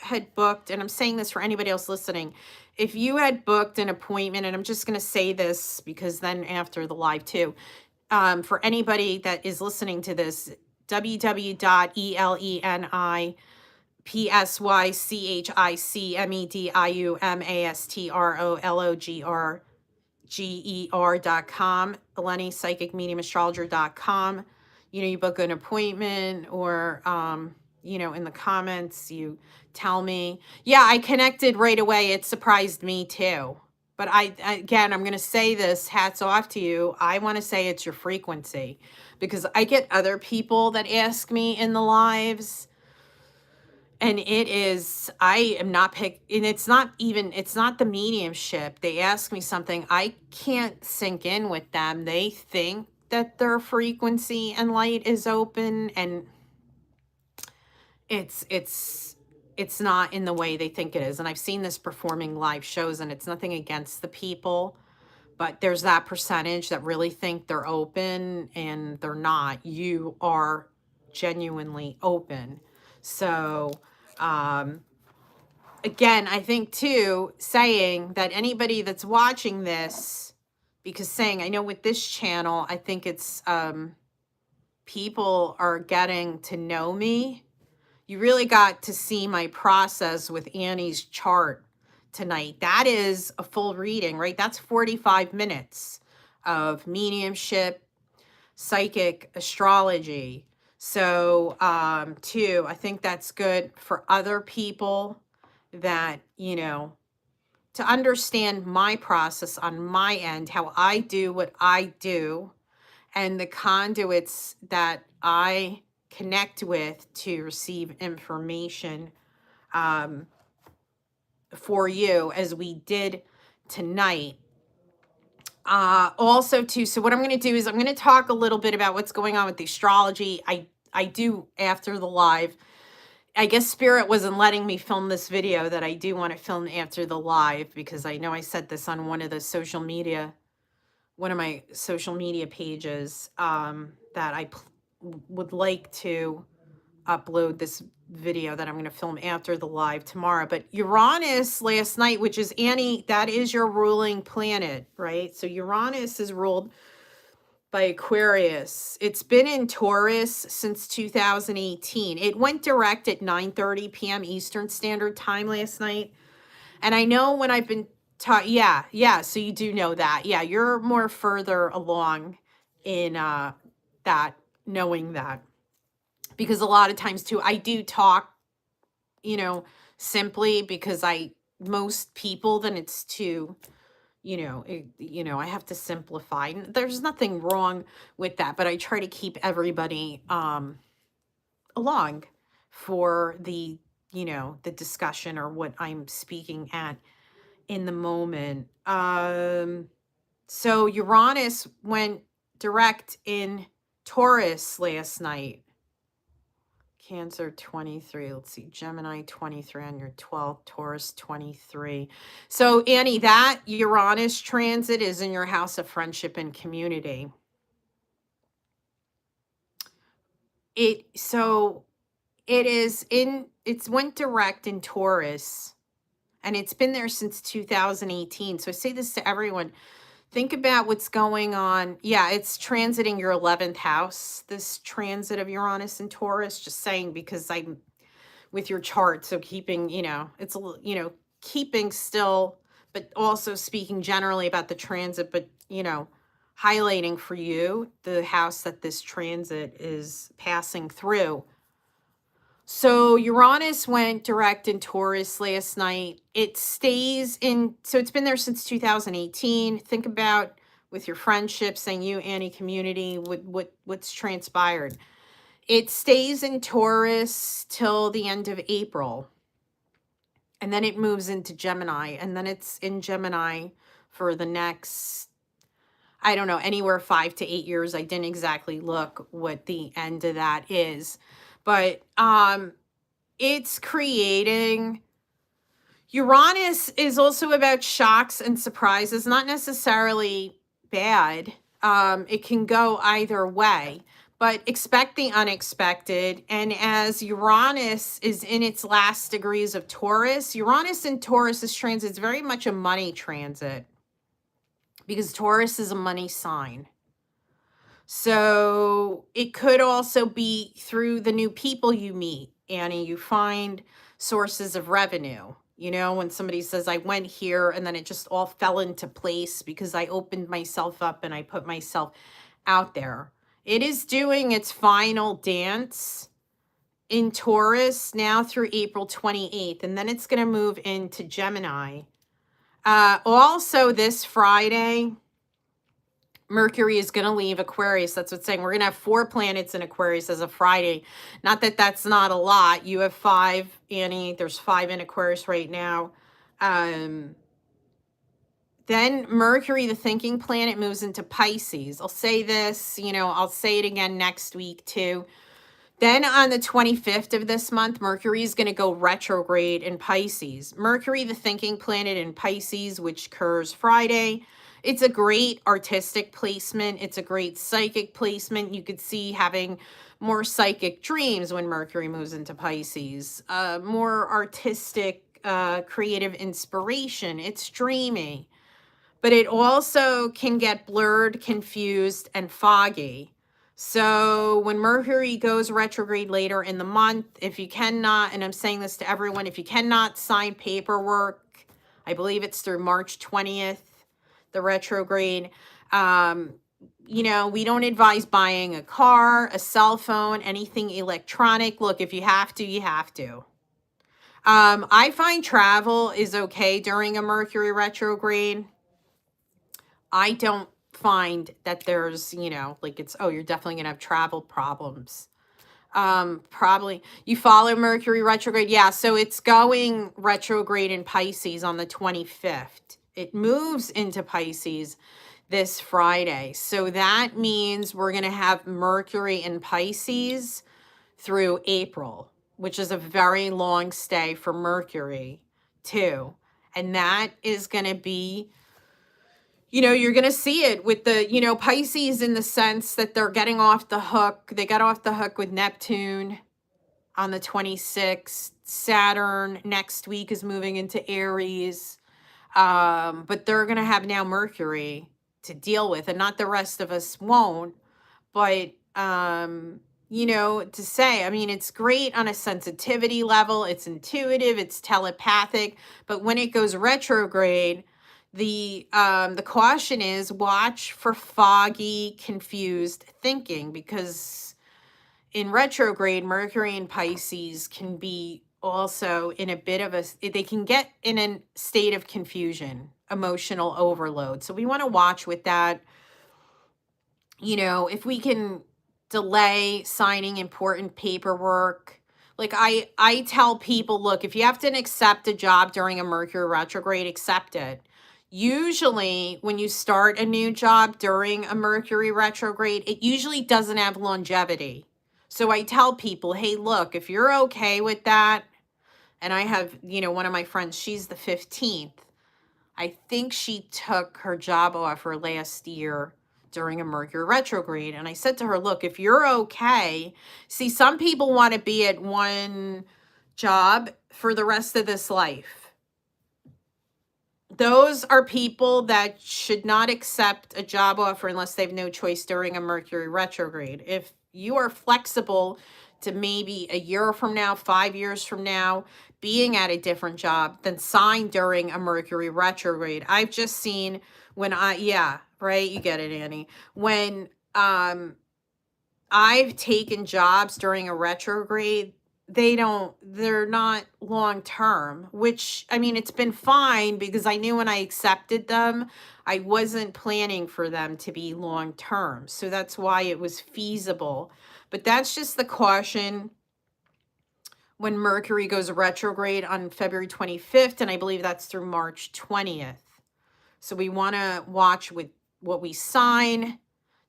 had booked, and I'm saying this for anybody else listening, if you had booked an appointment, and I'm just going to say this because then after the live too, for anybody that is listening to this, www.ELENIPSYCHICMEDIUMASTROLOGR.com, Eleni, psychic medium astrologer.com. You book an appointment, or, in the comments, you tell me. Yeah, I connected right away. It surprised me too. But again, I'm going to say this, hats off to you. I want to say it's your frequency, because I get other people that ask me in the lives, and I am not and it's not the mediumship. They ask me something, I can't sink in with them. They think that their frequency and light is open, and it's not in the way they think it is. And I've seen this performing live shows, and it's nothing against the people, but there's that percentage that really think they're open, and they're not. You are genuinely open. So, again, I think too, saying that anybody that's watching this, because saying, I know with this channel, I think it's, people are getting to know me. You really got to see my process with Annie's chart tonight. That is a full reading, right? That's 45 minutes of mediumship, psychic astrology. So, too, I think that's good for other people that, to understand my process on my end, how I do what I do, and the conduits that I connect with to receive information, for you, as we did tonight. Also, too, so what I'm going to do is I'm going to talk a little bit about what's going on with the astrology. I do after the live. I guess Spirit wasn't letting me film this video that I do want to film after the live, because I know I said this on one of my social media pages, that I would like to upload this video that I'm going to film after the live tomorrow. But Uranus last night, which is, Annie, that is your ruling planet, right? So Uranus is ruled by Aquarius. It's been in Taurus since 2018. It went direct at 9:30 p.m. Eastern Standard Time last night. And I know when I've been taught, yeah, so you do know that. Yeah, you're more further along in that, knowing that. Because a lot of times, too, I do talk, simply because most people, then it's too I have to simplify. There's nothing wrong with that, but I try to keep everybody along for the discussion or what I'm speaking at in the moment. So Uranus went direct in Taurus last night. Cancer 23. Let's see. Gemini 23 on your 12th. Taurus 23. So Annie, that Uranus transit is in your house of friendship and community. It's went direct in Taurus, and it's been there since 2018. So I say this to everyone. Think about what's going on. Yeah, it's transiting your 11th house, this transit of Uranus and Taurus. Just saying, because I'm with your chart. So keeping, it's a little, keeping still, but also speaking generally about the transit, but, highlighting for you the house that this transit is passing through. So Uranus went direct in Taurus last night. It stays in, so it's been there since 2018. Think about with your friendships and you, Annie, community, what's transpired. It stays in Taurus till the end of April. And then it moves into Gemini. And then it's in Gemini for the next, I don't know, anywhere 5 to 8 years. I didn't exactly look what the end of that is. But it's creating, Uranus is also about shocks and surprises, not necessarily bad. It can go either way, but expect the unexpected. And as Uranus is in its last degrees of Taurus, Uranus in Taurus' transit is very much a money transit, because Taurus is a money sign. So it could also be through the new people you meet, Annie. You find sources of revenue. When somebody says, I went here and then it just all fell into place because I opened myself up and I put myself out there. It is doing its final dance in Taurus now through April 28th, and then it's going to move into Gemini. Also this Friday, Mercury is going to leave Aquarius. That's what's saying. We're going to have 4 planets in Aquarius as of Friday. Not that that's not a lot. You have 5, Annie. There's 5 in Aquarius right now. Then Mercury, the thinking planet, moves into Pisces. I'll say this, I'll say it again next week too. Then on the 25th of this month, Mercury is going to go retrograde in Pisces. Mercury, the thinking planet in Pisces, which occurs Friday. It's a great artistic placement. It's a great psychic placement. You could see having more psychic dreams when Mercury moves into Pisces. More artistic, creative inspiration. It's dreamy. But it also can get blurred, confused, and foggy. So when Mercury goes retrograde later in the month, if you cannot, and I'm saying this to everyone, if you cannot sign paperwork, I believe it's through March 20th, the retrograde, we don't advise buying a car, a cell phone, anything electronic. Look, if you have to, you have to. I find travel is okay during a Mercury retrograde. I don't find that there's, it's, you're definitely going to have travel problems. Probably you follow Mercury retrograde. Yeah. So it's going retrograde in Pisces on the 25th. It moves into Pisces this Friday. So that means we're going to have Mercury in Pisces through April, which is a very long stay for Mercury too. And that is going to be, you're going to see it with the, Pisces, in the sense that they're getting off the hook. They got off the hook with Neptune on the 26th. Saturn next week is moving into Aries. But they're going to have now Mercury to deal with, and not the rest of us won't. But, to say, it's great on a sensitivity level. It's intuitive, it's telepathic. But when it goes retrograde, the caution is watch for foggy, confused thinking, because in retrograde, Mercury and Pisces can be also in a bit of they can get in a state of confusion. emotional overload. So we want to watch with that. If we can delay signing important paperwork. Like I tell people, look, if you have to accept a job during a Mercury retrograde, accept it. Usually when you start a new job during a Mercury retrograde, it usually doesn't have longevity. So I tell people, hey, look, if you're okay with that, and I have, one of my friends, she's the 15th. I think she took her job offer last year during a Mercury retrograde. And I said to her, look, if you're okay, see, some people want to be at one job for the rest of this life. Those are people that should not accept a job offer unless they have no choice during a Mercury retrograde. If you are flexible to maybe a year from now, 5 years from now, being at a different job, then sign during a Mercury retrograde. I've just seen yeah, right, you get it, Annie. When I've taken jobs during a retrograde, they're not long term, which, I mean, it's been fine because I knew when I accepted them, I wasn't planning for them to be long term. So that's why it was feasible. But that's just the caution when Mercury goes retrograde on February 25th, and I believe that's through March 20th. So we want to watch with what we sign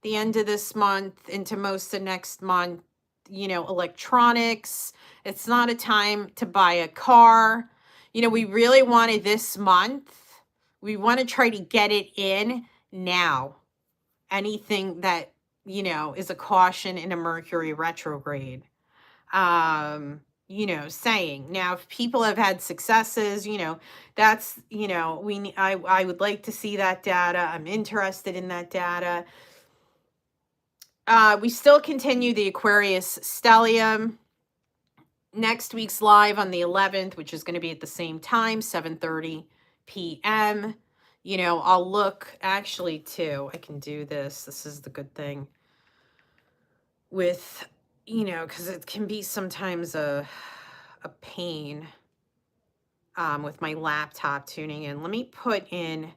the end of this month into most of next month. Electronics. It's not a time to buy a car. We really wanted this month. We want to try to get it in now. Anything that, is a caution in a Mercury retrograde. Saying now, if people have had successes, that's, I would like to see that data. I'm interested in that data. We still continue the Aquarius stellium. Next week's live on the 11th, which is going to be at the same time, 7:30 p.m. I'll look actually too. I can do this. This is the good thing with, because it can be sometimes a pain with my laptop tuning in. Let me put in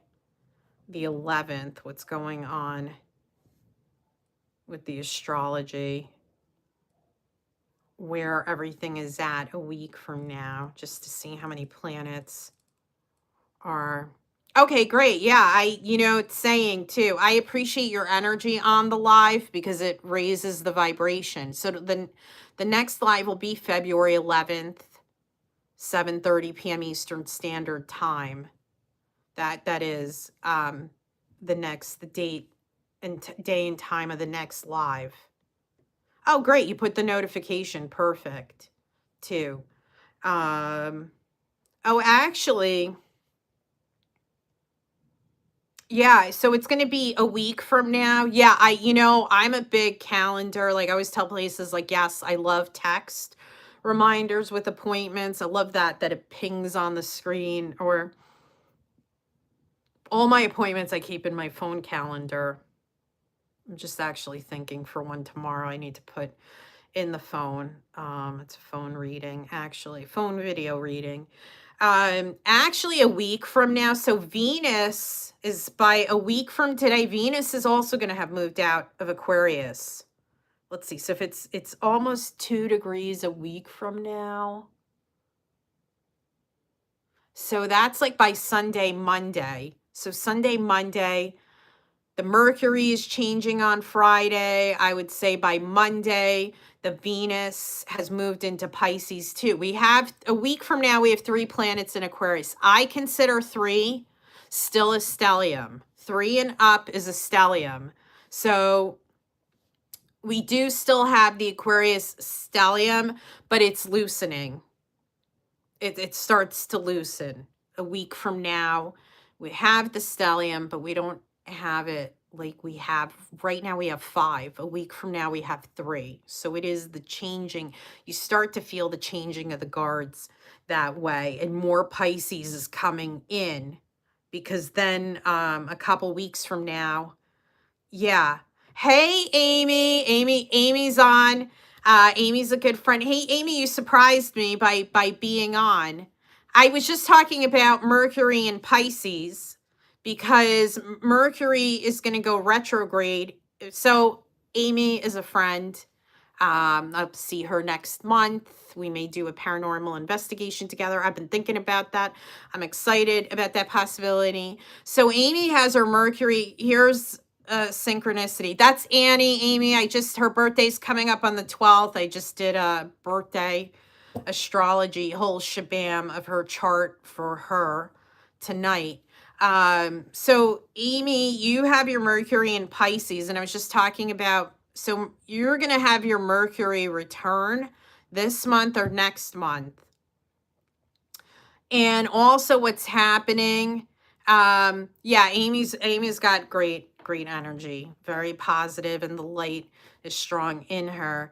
the 11th, what's going on with the astrology, where everything is at a week from now, just to see how many planets are. Okay, great. Yeah, it's saying too, I appreciate your energy on the live because it raises the vibration. So the next live will be February 11th, 7:30 p.m. Eastern Standard Time. That is the date and day and time of the next live. Oh, great. You put the notification. Perfect. Too. Actually, yeah, so it's going to be a week from now. Yeah, I'm a big calendar. Like I always tell places like, yes, I love text reminders with appointments. I love that it pings on the screen, or all my appointments I keep in my phone calendar. I'm just actually thinking for one tomorrow I need to put in the phone. It's a phone reading, actually, phone video reading. Actually a week from now. So Venus is, by a week from today, Venus is also going to have moved out of Aquarius. Let's see. So if it's almost 2 degrees a week from now. So that's like by Sunday, Monday. So Sunday, Monday, the Mercury is changing on Friday. I would say by Monday, the Venus has moved into Pisces too. We have a week from now, we have 3 planets in Aquarius. I consider 3 still a stellium. 3 and up is a stellium. So we do still have the Aquarius stellium, but it's loosening. It starts to loosen. A week from now, we have the stellium, but we don't have it like we have right now. We have 5. A week from now we have 3. So it is the changing. You start to feel the changing of the guards that way, and more Pisces is coming in, because then a couple weeks from now, yeah. Hey, Amy's on. Amy's a good friend. Hey, Amy, you surprised me by being on. I was just talking about Mercury and Pisces. because Mercury is going to go retrograde. So Amy is a friend. I'll see her next month. We may do a paranormal investigation together. I've been thinking about that. I'm excited about that possibility. So Amy has her Mercury. Here's a synchronicity. That's Annie, Amy. Her birthday's coming up on the 12th. I just did a birthday astrology whole shabam of her chart for her tonight. So Amy, you have your Mercury in Pisces, and I was just talking about, so you're going to have your Mercury return this month or next month. And also what's happening, yeah, Amy's got great energy, very positive, and the light is strong in her.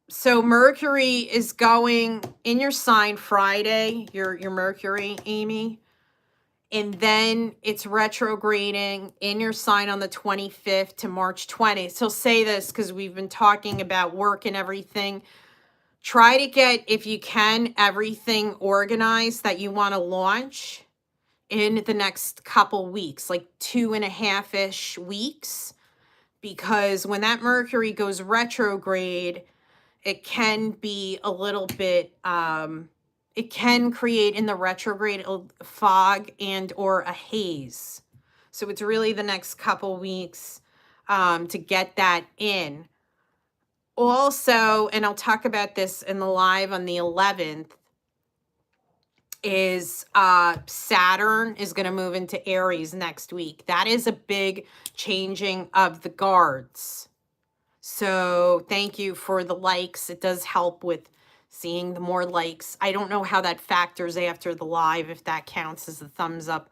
So Mercury is going in your sign Friday, your Mercury, Amy. And then it's retrograding in your sign on the 25th to March 20th. So say this because we've been talking about work and everything. Try to get, if you can, everything organized that you want to launch in the next couple weeks, like 2.5-ish weeks. Because when that Mercury goes retrograde, it can be a little bit, it can create in the retrograde a fog and or a haze. So it's really the next couple weeks to get that in. Also, and I'll talk about this in the live on the 11th, is Saturn is going to move into Aries next week. That is a big changing of the guards. So thank you for the likes. It does help with seeing the more likes. I don't know how that factors after the live, if that counts as the thumbs up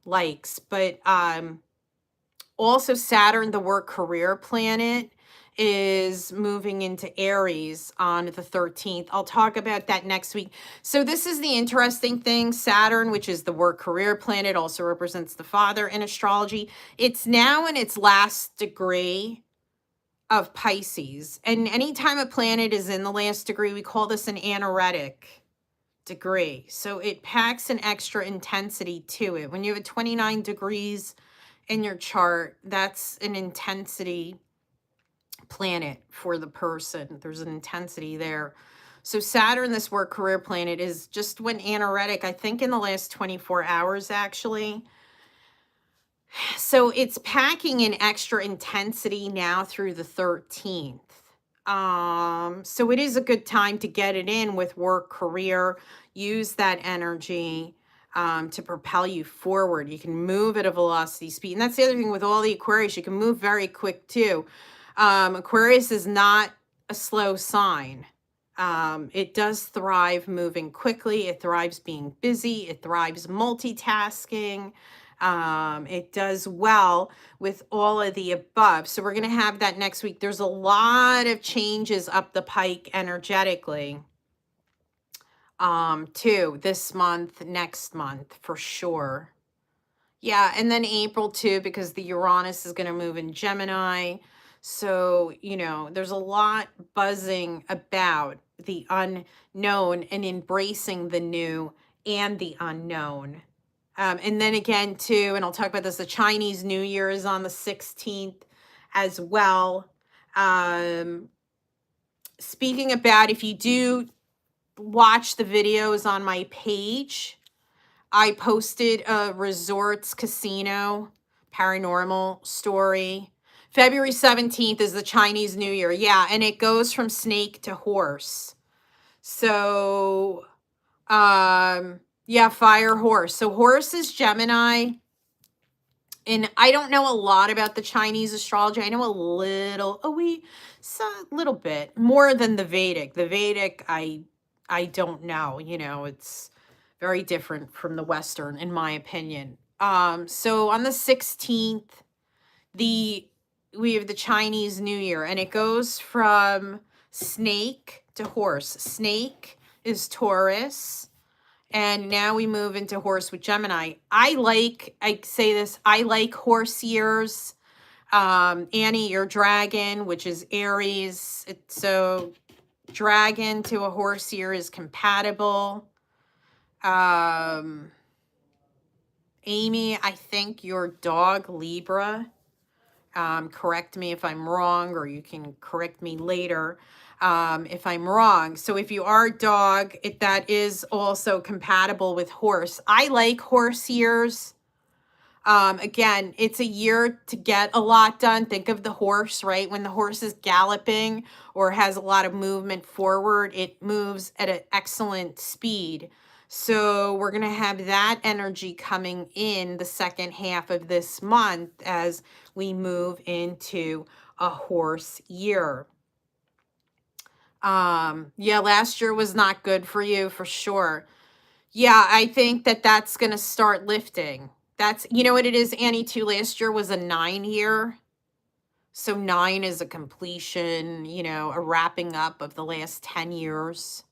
likes. But also Saturn, the work career planet, is moving into Aries on the 13th. I'll talk about that next week. So this is the interesting thing. Saturn, which is the work career planet, also represents the father in astrology. It's now in its last degree of Pisces. And anytime a planet is in the last degree, we call this an anaretic degree. So it packs an extra intensity to it. When you have 29 degrees in your chart, that's an intensity planet for the person. There's an intensity there. So Saturn, this work career planet, is just went anaretic, I think in the last 24 hours, actually. So it's packing an extra intensity now through the 13th. So it is a good time to get it in with work, career, use that energy to propel you forward. You can move at a velocity speed. And that's the other thing with all the Aquarius, you can move very quick too. Aquarius is not a slow sign. It does thrive moving quickly. It thrives being busy. It thrives multitasking. It does well with all of the above. So we're going to have that next week. There's a lot of changes up the pike energetically, too, this month, next month, for sure. Yeah, and then April too, because the Uranus is going to move in Gemini. So, you know, there's a lot buzzing about the unknown and embracing the new and the unknown. And then again, too, and I'll talk about this, the Chinese New Year is on the 16th as well. Speaking about, if you do watch the videos on my page, I posted a resorts casino paranormal story. February 17th is the Chinese New Year. Yeah, and it goes from snake to horse. So, yeah, fire horse. So horse is Gemini. And I don't know a lot about the Chinese astrology. I know a little, a little bit more than the Vedic. The Vedic, I don't know. You know, it's very different from the Western, in my opinion. So on the 16th, we have the Chinese New Year, and it goes from snake to horse. Snake is Taurus, and now we move into horse with Gemini. I say this, I like horse years. Annie, your dragon, which is Aries. So dragon to a horse year is compatible. Amy, I think your dog, Libra, correct me if I'm wrong, or you can correct me later if I'm wrong. So if you are a dog, that is also compatible with horse. I like horse years. Again, it's a year to get a lot done. Think of the horse, right? When the horse is galloping or has a lot of movement forward, it moves at an excellent speed. So we're going to have that energy coming in the second half of this month as we move into a horse year. Yeah, last year was not good for you for sure. Yeah, I think that's going to start lifting. That's, you know what it is, Annie, too. Last year was a 9 year. So 9 is a completion, a wrapping up of the last 10 years.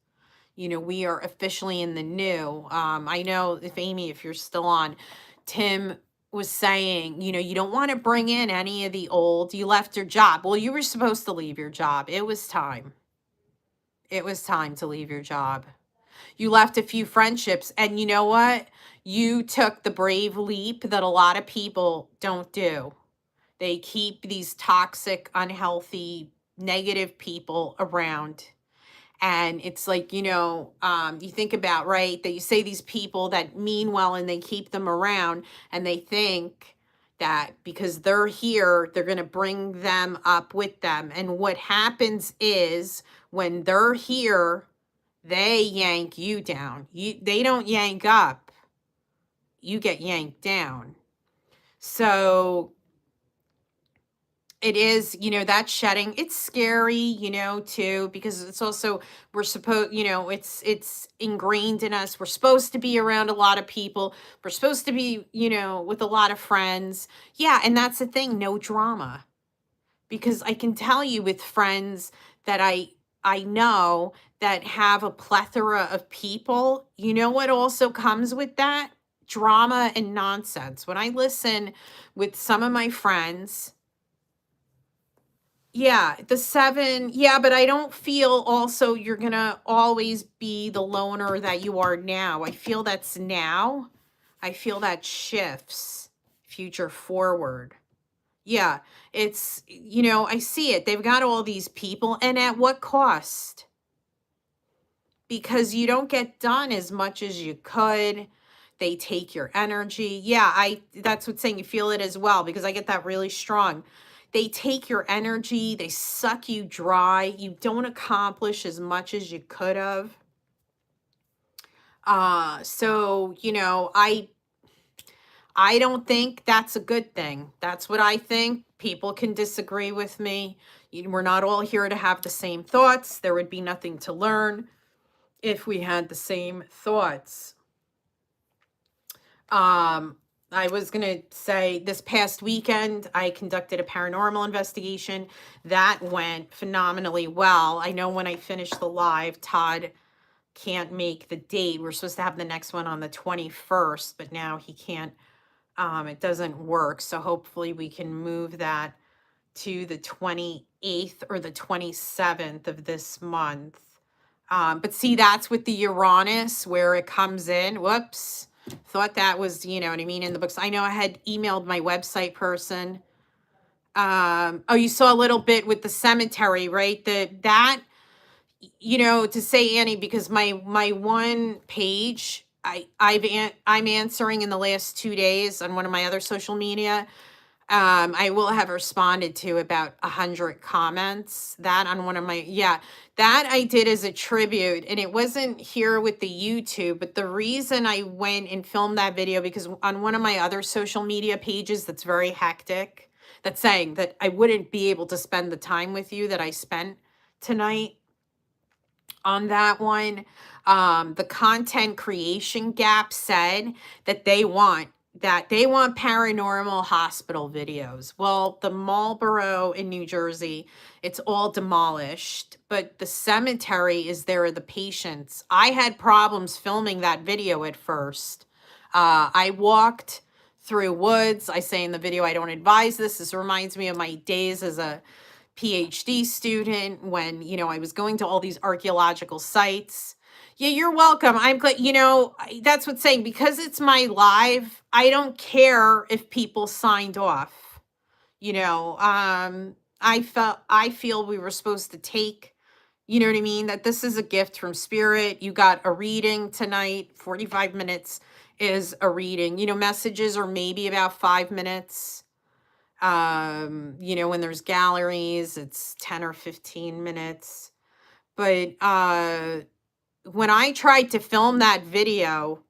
We are officially in the new. I know if Amy, if you're still on, Tim was saying, you don't want to bring in any of the old. You left your job. Well, you were supposed to leave your job. It was time. It was time to leave your job. You left a few friendships, and you know what? You took the brave leap that a lot of people don't do. They keep these toxic, unhealthy, negative people around. And it's like, you think about, right, that you say these people that mean well and they keep them around, and they think that because they're here, they're going to bring them up with them. And what happens is when they're here, they yank you down. They don't yank up. You get yanked down. So it is, that shedding, it's scary, too, because it's also, we're supposed, it's ingrained in us. We're supposed to be around a lot of people. We're supposed to be, with a lot of friends. Yeah. And that's the thing, no drama. Because I can tell you with friends that I know that have a plethora of people, you know what also comes with that? Drama and nonsense. When I listen with some of my friends, yeah, the 7, yeah, but I don't feel also you're gonna always be the loner that you are now. I feel that's now. I feel that shifts future forward. Yeah, it's, I see it. They've got all these people, and at what cost? Because you don't get done as much as you could. They take your energy. Yeah, that's what's saying you feel it as well, because I get that really strong. They take your energy, they suck you dry. You don't accomplish as much as you could have. So, I don't think that's a good thing. That's what I think. People can disagree with me. We're not all here to have the same thoughts. There would be nothing to learn if we had the same thoughts. I was going to say this past weekend, I conducted a paranormal investigation that went phenomenally well. I know when I finished the live, Todd can't make the date. We're supposed to have the next one on the 21st, but now he can't. It doesn't work. So hopefully we can move that to the 28th or the 27th of this month. But see, that's with the Uranus where it comes in. Whoops. Thought that was, you know what I mean, in the books. I know I had emailed my website person. Oh, you saw a little bit with the cemetery, right? That, to say, Annie, because my one page I'm answering in the last 2 days on one of my other social media. I will have responded to about 100 comments. That on one of my, that I did as a tribute, and it wasn't here with the YouTube, but the reason I went and filmed that video, because on one of my other social media pages that's very hectic, that's saying that I wouldn't be able to spend the time with you that I spent tonight on that one. The content creation gap said that they want paranormal hospital videos. Well, the Marlboro in New Jersey, it's all demolished, but the cemetery is there are the patients. I had problems filming that video at first. I walked through woods. I say in the video, I don't advise this. This reminds me of my days as a PhD student when, I was going to all these archaeological sites. Yeah, you're welcome. I'm glad, that's what's saying, because it's my live, I don't care if people signed off. You know, I feel we were supposed to take, you know what I mean, that this is a gift from spirit. You got a reading tonight, 45 minutes is a reading. Messages are maybe about 5 minutes. When there's galleries, it's 10 or 15 minutes. But when I tried to film that video,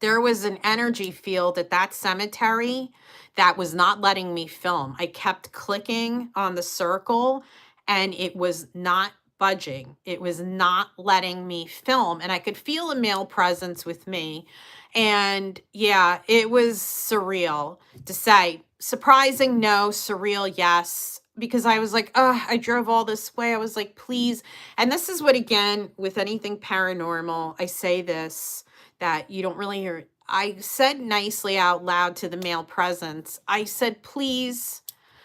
there was an energy field at that cemetery that was not letting me film. I kept clicking on the circle and it was not budging. It was not letting me film. And I could feel a male presence with me. And yeah, it was surreal to say. Surprising, no. Surreal, yes. Because I was like, I drove all this way. I was like, please. And this is what, again, with anything paranormal, I say this, that you don't really hear. I said nicely out loud to the male presence, I said, please,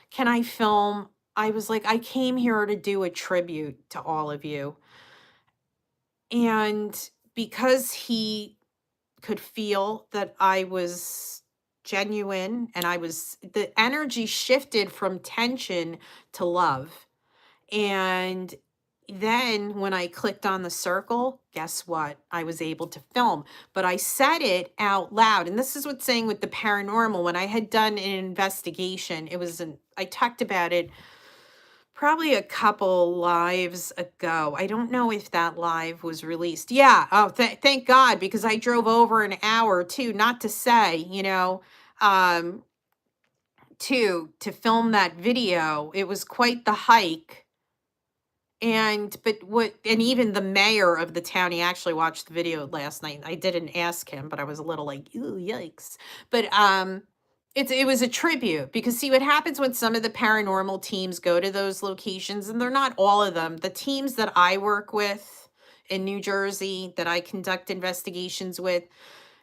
can I film? I was like, I came here to do a tribute to all of you. And because he could feel that I was genuine and the energy shifted from tension to love. And then when I clicked on the circle, guess what? I was able to film, but I said it out loud. And this is what's saying with the paranormal. When I had done an investigation, I talked about it probably a couple lives ago. I don't know if that live was released. Yeah. Oh, thank God, because I drove over an hour too, not to say, um, to film that video. It was quite the hike. And even the mayor of the town, he actually watched the video last night. I didn't ask him, but I was a little like, ooh, yikes. But it was a tribute, because see what happens when some of the paranormal teams go to those locations, and they're not all of them. The teams that I work with in New Jersey that I conduct investigations with,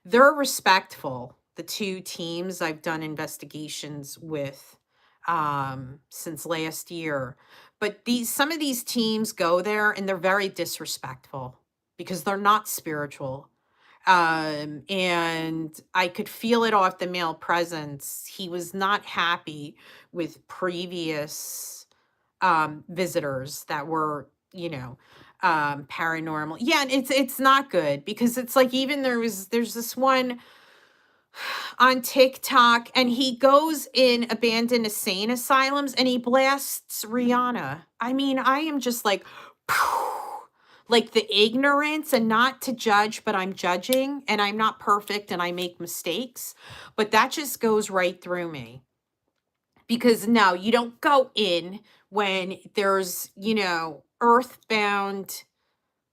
they're respectful. The two teams I've done investigations with since last year. But some of these teams go there and they're very disrespectful because they're not spiritual. And I could feel it off the male presence. He was not happy with previous visitors that were, paranormal. Yeah, and it's not good, because it's like, even there's this one on TikTok, and he goes in abandoned insane asylums and he blasts Rihanna. I mean, I am just like, like the ignorance, and not to judge, but I'm judging, and I'm not perfect and I make mistakes, but that just goes right through me. Because no, you don't go in when there's, earthbound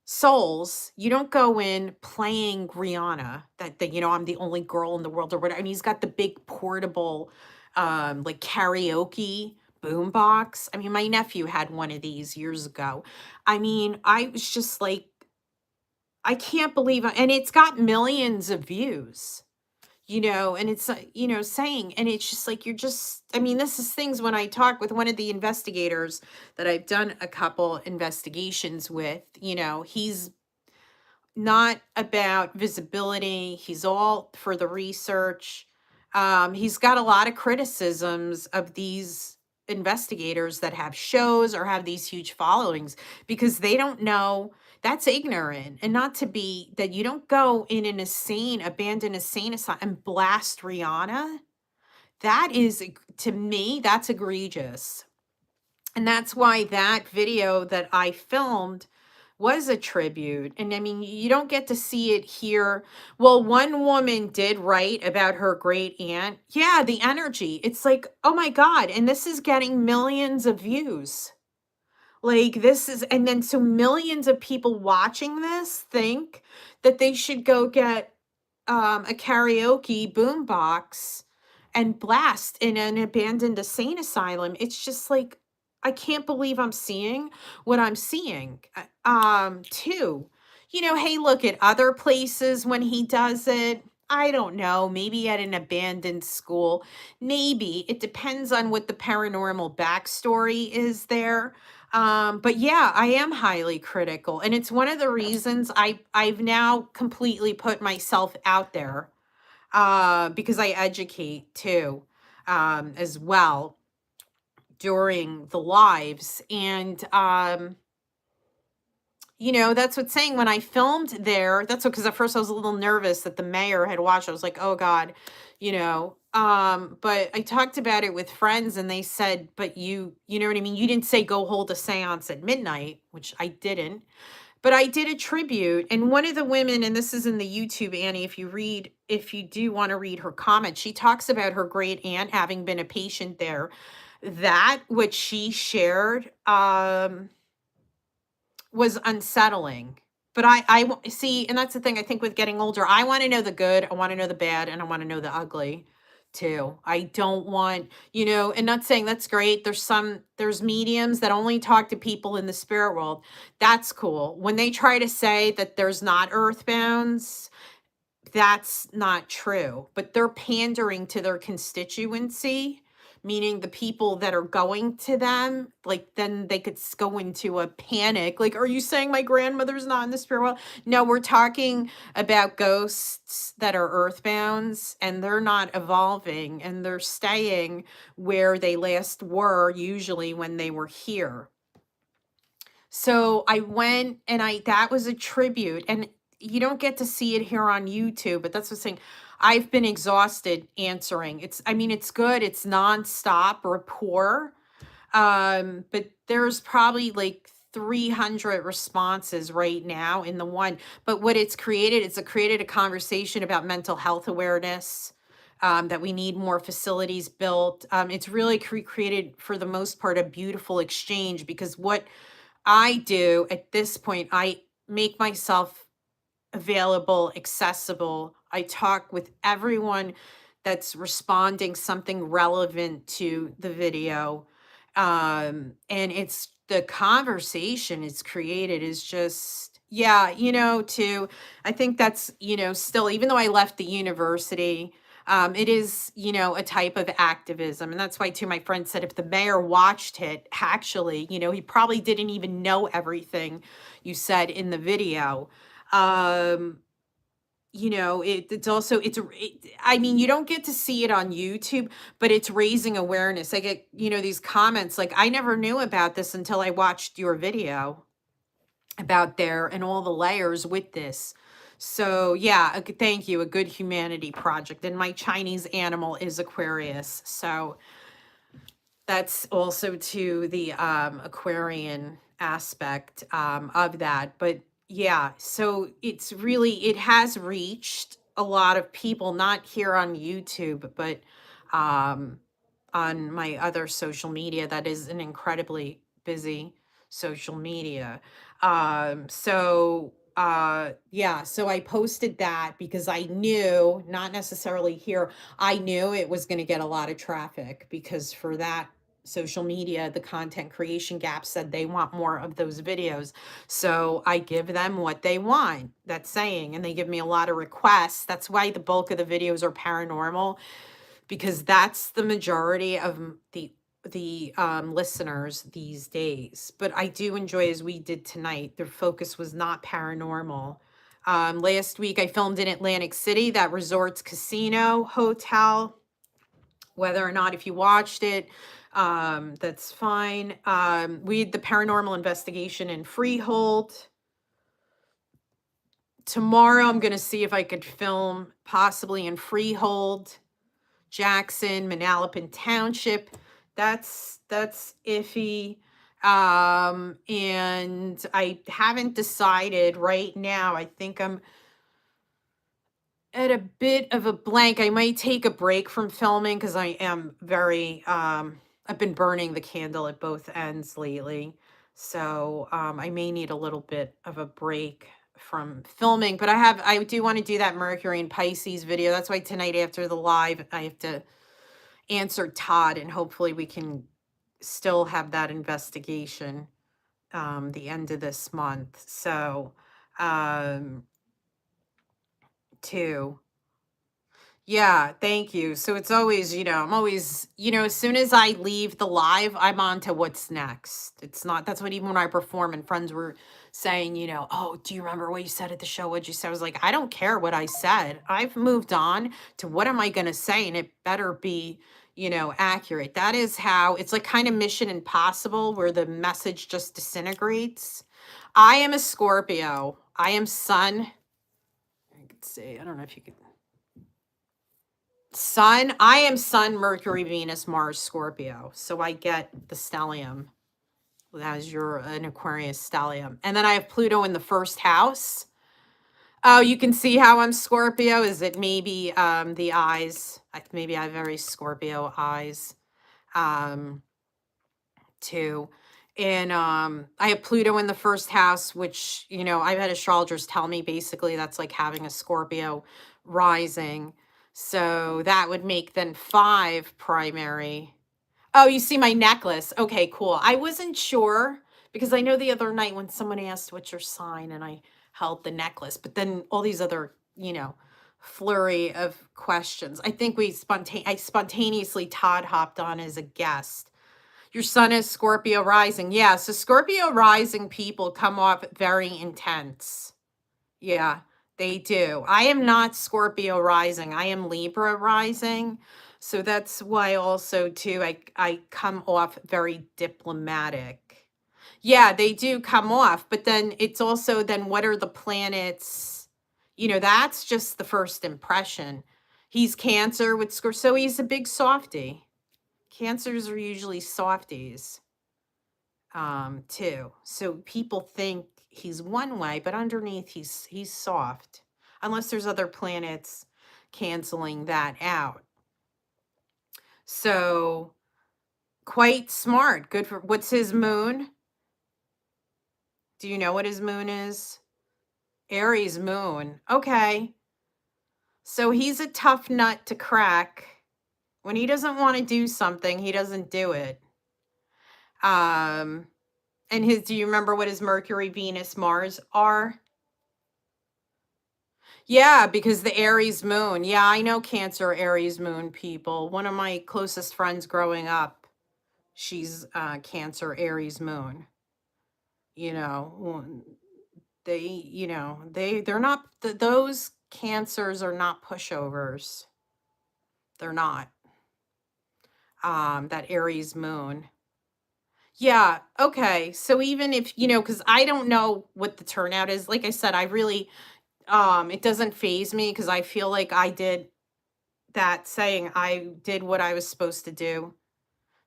souls. You don't go in playing Rihanna, that I'm the only girl in the world or whatever. And he's got the big portable like karaoke boombox. I mean, my nephew had one of these years ago. I mean, I was just like, I can't believe and it's got millions of views. And it's, saying, and it's just like, I mean, this is things when I talk with one of the investigators that I've done a couple investigations with, he's not about visibility. He's all for the research. He's got a lot of criticisms of these investigators that have shows or have these huge followings, because they don't know. That's ignorant. And not to be that you don't go in an abandoned insane asylum and blast Rihanna. That is, to me, that's egregious. And that's why that video that I filmed was a tribute. And I mean, you don't get to see it here. Well, one woman did write about her great aunt. Yeah, the energy. It's like, oh my God. And this is getting millions of views. Like, this is, and then so millions of people watching this think that they should go get a karaoke boombox and blast in an abandoned insane asylum. It's just like, I can't believe I'm seeing what I'm seeing. Too, hey, look at other places when he does it. I don't know, maybe at an abandoned school. Maybe. It depends on what the paranormal backstory is there. But yeah, I am highly critical. And it's one of the reasons I've now completely put myself out there, because I educate too, as well during the lives. And that's what's saying when I filmed there. That's what, because at first I was a little nervous that the mayor had watched. I was like, oh God, but I talked about it with friends and they said, but you know what I mean? You didn't say go hold a seance at midnight, which I didn't, but I did a tribute. And one of the women, and this is in the YouTube, Annie, if you do want to read her comment, she talks about her great aunt having been a patient there. That which she shared, was unsettling. But see, and that's the thing I think with getting older, I want to know the good, I want to know the bad, and I want to know the ugly too. I don't want, and not saying that's great. There's mediums that only talk to people in the spirit world. That's cool. When they try to say that there's not earthbounds, that's not true, but they're pandering to their constituency, meaning the people that are going to them, like then they could go into a panic. Like, are you saying my grandmother's not in the spirit world? No, we're talking about ghosts that are earthbounds and they're not evolving and they're staying where they last were, usually when they were here. So I went and that was a tribute, and you don't get to see it here on YouTube, but that's what I'm saying. I've been exhausted answering. It's good. It's nonstop rapport. But there's probably like 300 responses right now in the one. But what it's created, created a conversation about mental health awareness, that we need more facilities built. It's really created, for the most part, a beautiful exchange, because what I do at this point, I make myself available, accessible. I talk with everyone that's responding something relevant to the video. And it's the conversation it's created is just, yeah, I think that's, still, even though I left the university, it is, a type of activism. And that's why, too, my friend said if the mayor watched it, actually, he probably didn't even know everything you said in the video. It's also, you don't get to see it on YouTube, but it's raising awareness. I get, these comments like, I never knew about this until I watched your video about there and all the layers with this. So yeah, thank you. A good humanity project. And my Chinese animal is Aquarius. So that's also to the Aquarian aspect of that. But yeah, so it has reached a lot of people, not here on YouTube, but um, on my other social media. That is an incredibly busy social media. Yeah, so I posted that because I knew, not necessarily here, I knew it was going to get a lot of traffic, because for that social media, the content creation gap said they want more of those videos. So I give them what they want. That's saying, and they give me a lot of requests. That's why the bulk of the videos are paranormal, because that's the majority of the listeners these days. But I do enjoy, as we did tonight, their focus was not paranormal. Last week I filmed in Atlantic City, that resort's casino hotel. Whether or not, if you watched it, that's fine. We had the paranormal investigation in Freehold. Tomorrow I'm going to see if I could film possibly in Freehold, Jackson, Manalapan Township. That's iffy. And I haven't decided right now. I think I'm at a bit of a blank. I might take a break from filming because I am very I've been burning the candle at both ends lately. So I may need a little bit of a break from filming, but I do want to do that Mercury and Pisces video. That's why tonight after the live I have to answer Todd, and hopefully we can still have that investigation the end of this month. So too. Yeah, thank you. So it's always, I'm always, as soon as I leave the live, I'm on to what's next. It's not, that's what even when I perform and friends were saying, oh, do you remember what you said at the show? What'd you say? I was like, I don't care what I said. I've moved on to what am I going to say? And it better be, accurate. That is how it's like kind of Mission Impossible where the message just disintegrates. I am a Scorpio. I am Sun. I could say, I don't know if you could. Sun, I am Sun, Mercury, Venus, Mars, Scorpio. So I get the stellium as you're an Aquarius stellium. And then I have Pluto in the first house. Oh, you can see how I'm Scorpio. Is it maybe the eyes? Maybe I have very Scorpio eyes too. And I have Pluto in the first house, which, I've had astrologers tell me basically that's like having a Scorpio rising. So that would make then 5 primary. Oh, you see my necklace. Okay, cool. I wasn't sure because I know the other night when someone asked what's your sign and I held the necklace, but then all these other, flurry of questions. I think I spontaneously Todd hopped on as a guest. Your sun is Scorpio rising. Yeah, so Scorpio rising people come off very intense. Yeah, they do. I am not Scorpio rising. I am Libra rising. So that's why also too I come off very diplomatic. Yeah, they do come off, but then it's also then what are the planets? That's just the first impression. He's Cancer with Scorpio, so he's a big softy. Cancers are usually softies too. So people think he's one way, but underneath he's soft. Unless there's other planets canceling that out. So quite smart. Good for what's his moon? Do you know what his moon is? Aries moon. Okay. So he's a tough nut to crack. When he doesn't want to do something, he doesn't do it. And do you remember what his Mercury, Venus, Mars are? Yeah, because the Aries moon. Yeah, I know Cancer, Aries moon people. One of my closest friends growing up, she's Cancer, Aries moon. They, they're not, those Cancers are not pushovers. They're not. That Aries moon. Yeah, okay. So even if, because I don't know what the turnout is, like I said, I really, it doesn't phase me because I feel like I did that saying I did what I was supposed to do.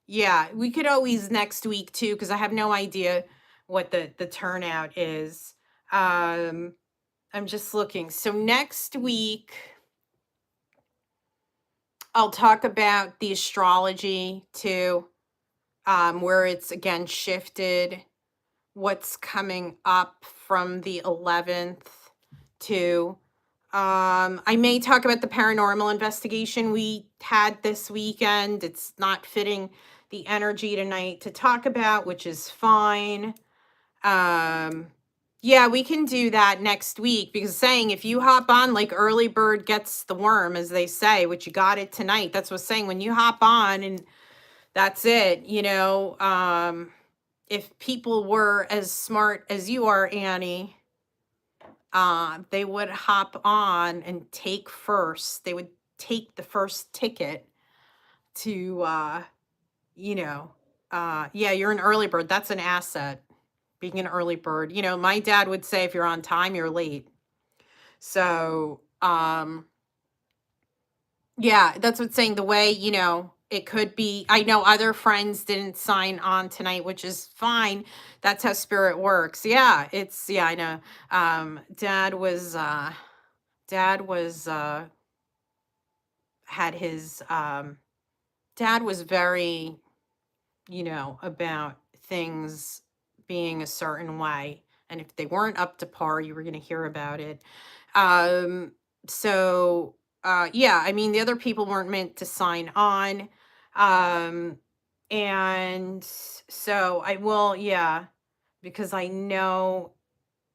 Yeah, we could always next week too, because I have no idea what the turnout is. I'm just looking. So next week, I'll talk about the astrology too, where it's again shifted, what's coming up from the 11th to I may talk about the paranormal investigation we had this weekend. It's not fitting the energy tonight to talk about, which is fine. Yeah, we can do that next week because saying if you hop on like early bird gets the worm, as they say, which you got it tonight. That's what's saying when you hop on and that's it, if people were as smart as you are, Annie, they would hop on and take first. They would take the first ticket to, yeah, you're an early bird. That's an asset, being an early bird. My dad would say if you're on time, you're late. So, yeah, that's what's saying the way, it could be. I know other friends didn't sign on tonight, which is fine. That's how spirit works. Yeah, I know. Dad was had his dad was very about things being a certain way, and if they weren't up to par you were going to hear about it. So yeah, I mean the other people weren't meant to sign on, and so I will, yeah, because I know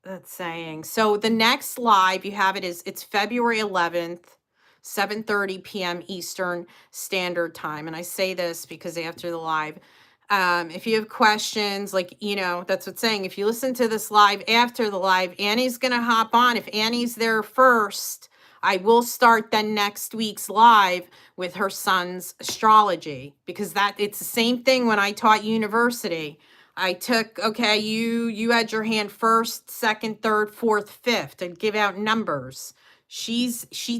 that's saying. So the next live you have it's February 11th. 7:30 p.m. Eastern Standard Time. And I say this because after the live, if you have questions, like, that's what's saying. If you listen to this live after the live, Annie's going to hop on. If Annie's there first, I will start then next week's live with her son's astrology, because it's the same thing when I taught university. I took, okay, you had your hand first, second, third, fourth, fifth, and give out numbers. She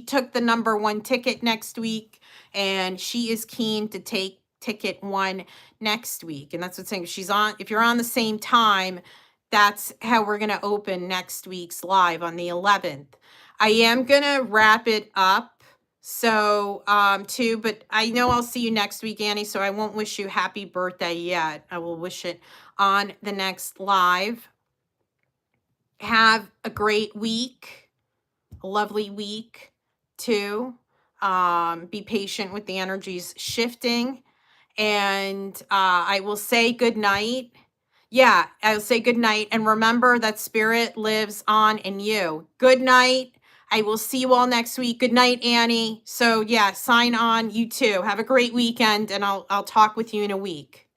took the number 1 ticket next week, and she is keen to take ticket 1 next week. And that's what's saying. If you're on the same time, that's how we're going to open next week's live on the 11th. I am going to wrap it up. So, too, but I know I'll see you next week, Annie, so I won't wish you happy birthday yet. I will wish it on the next live. Have a great week, a lovely week, too. Be patient with the energies shifting. And I will say good night. Yeah, I'll say good night. And remember that spirit lives on in you. Good night. I will see you all next week. Good night, Annie. So yeah, sign on, you too. Have a great weekend, and I'll talk with you in a week.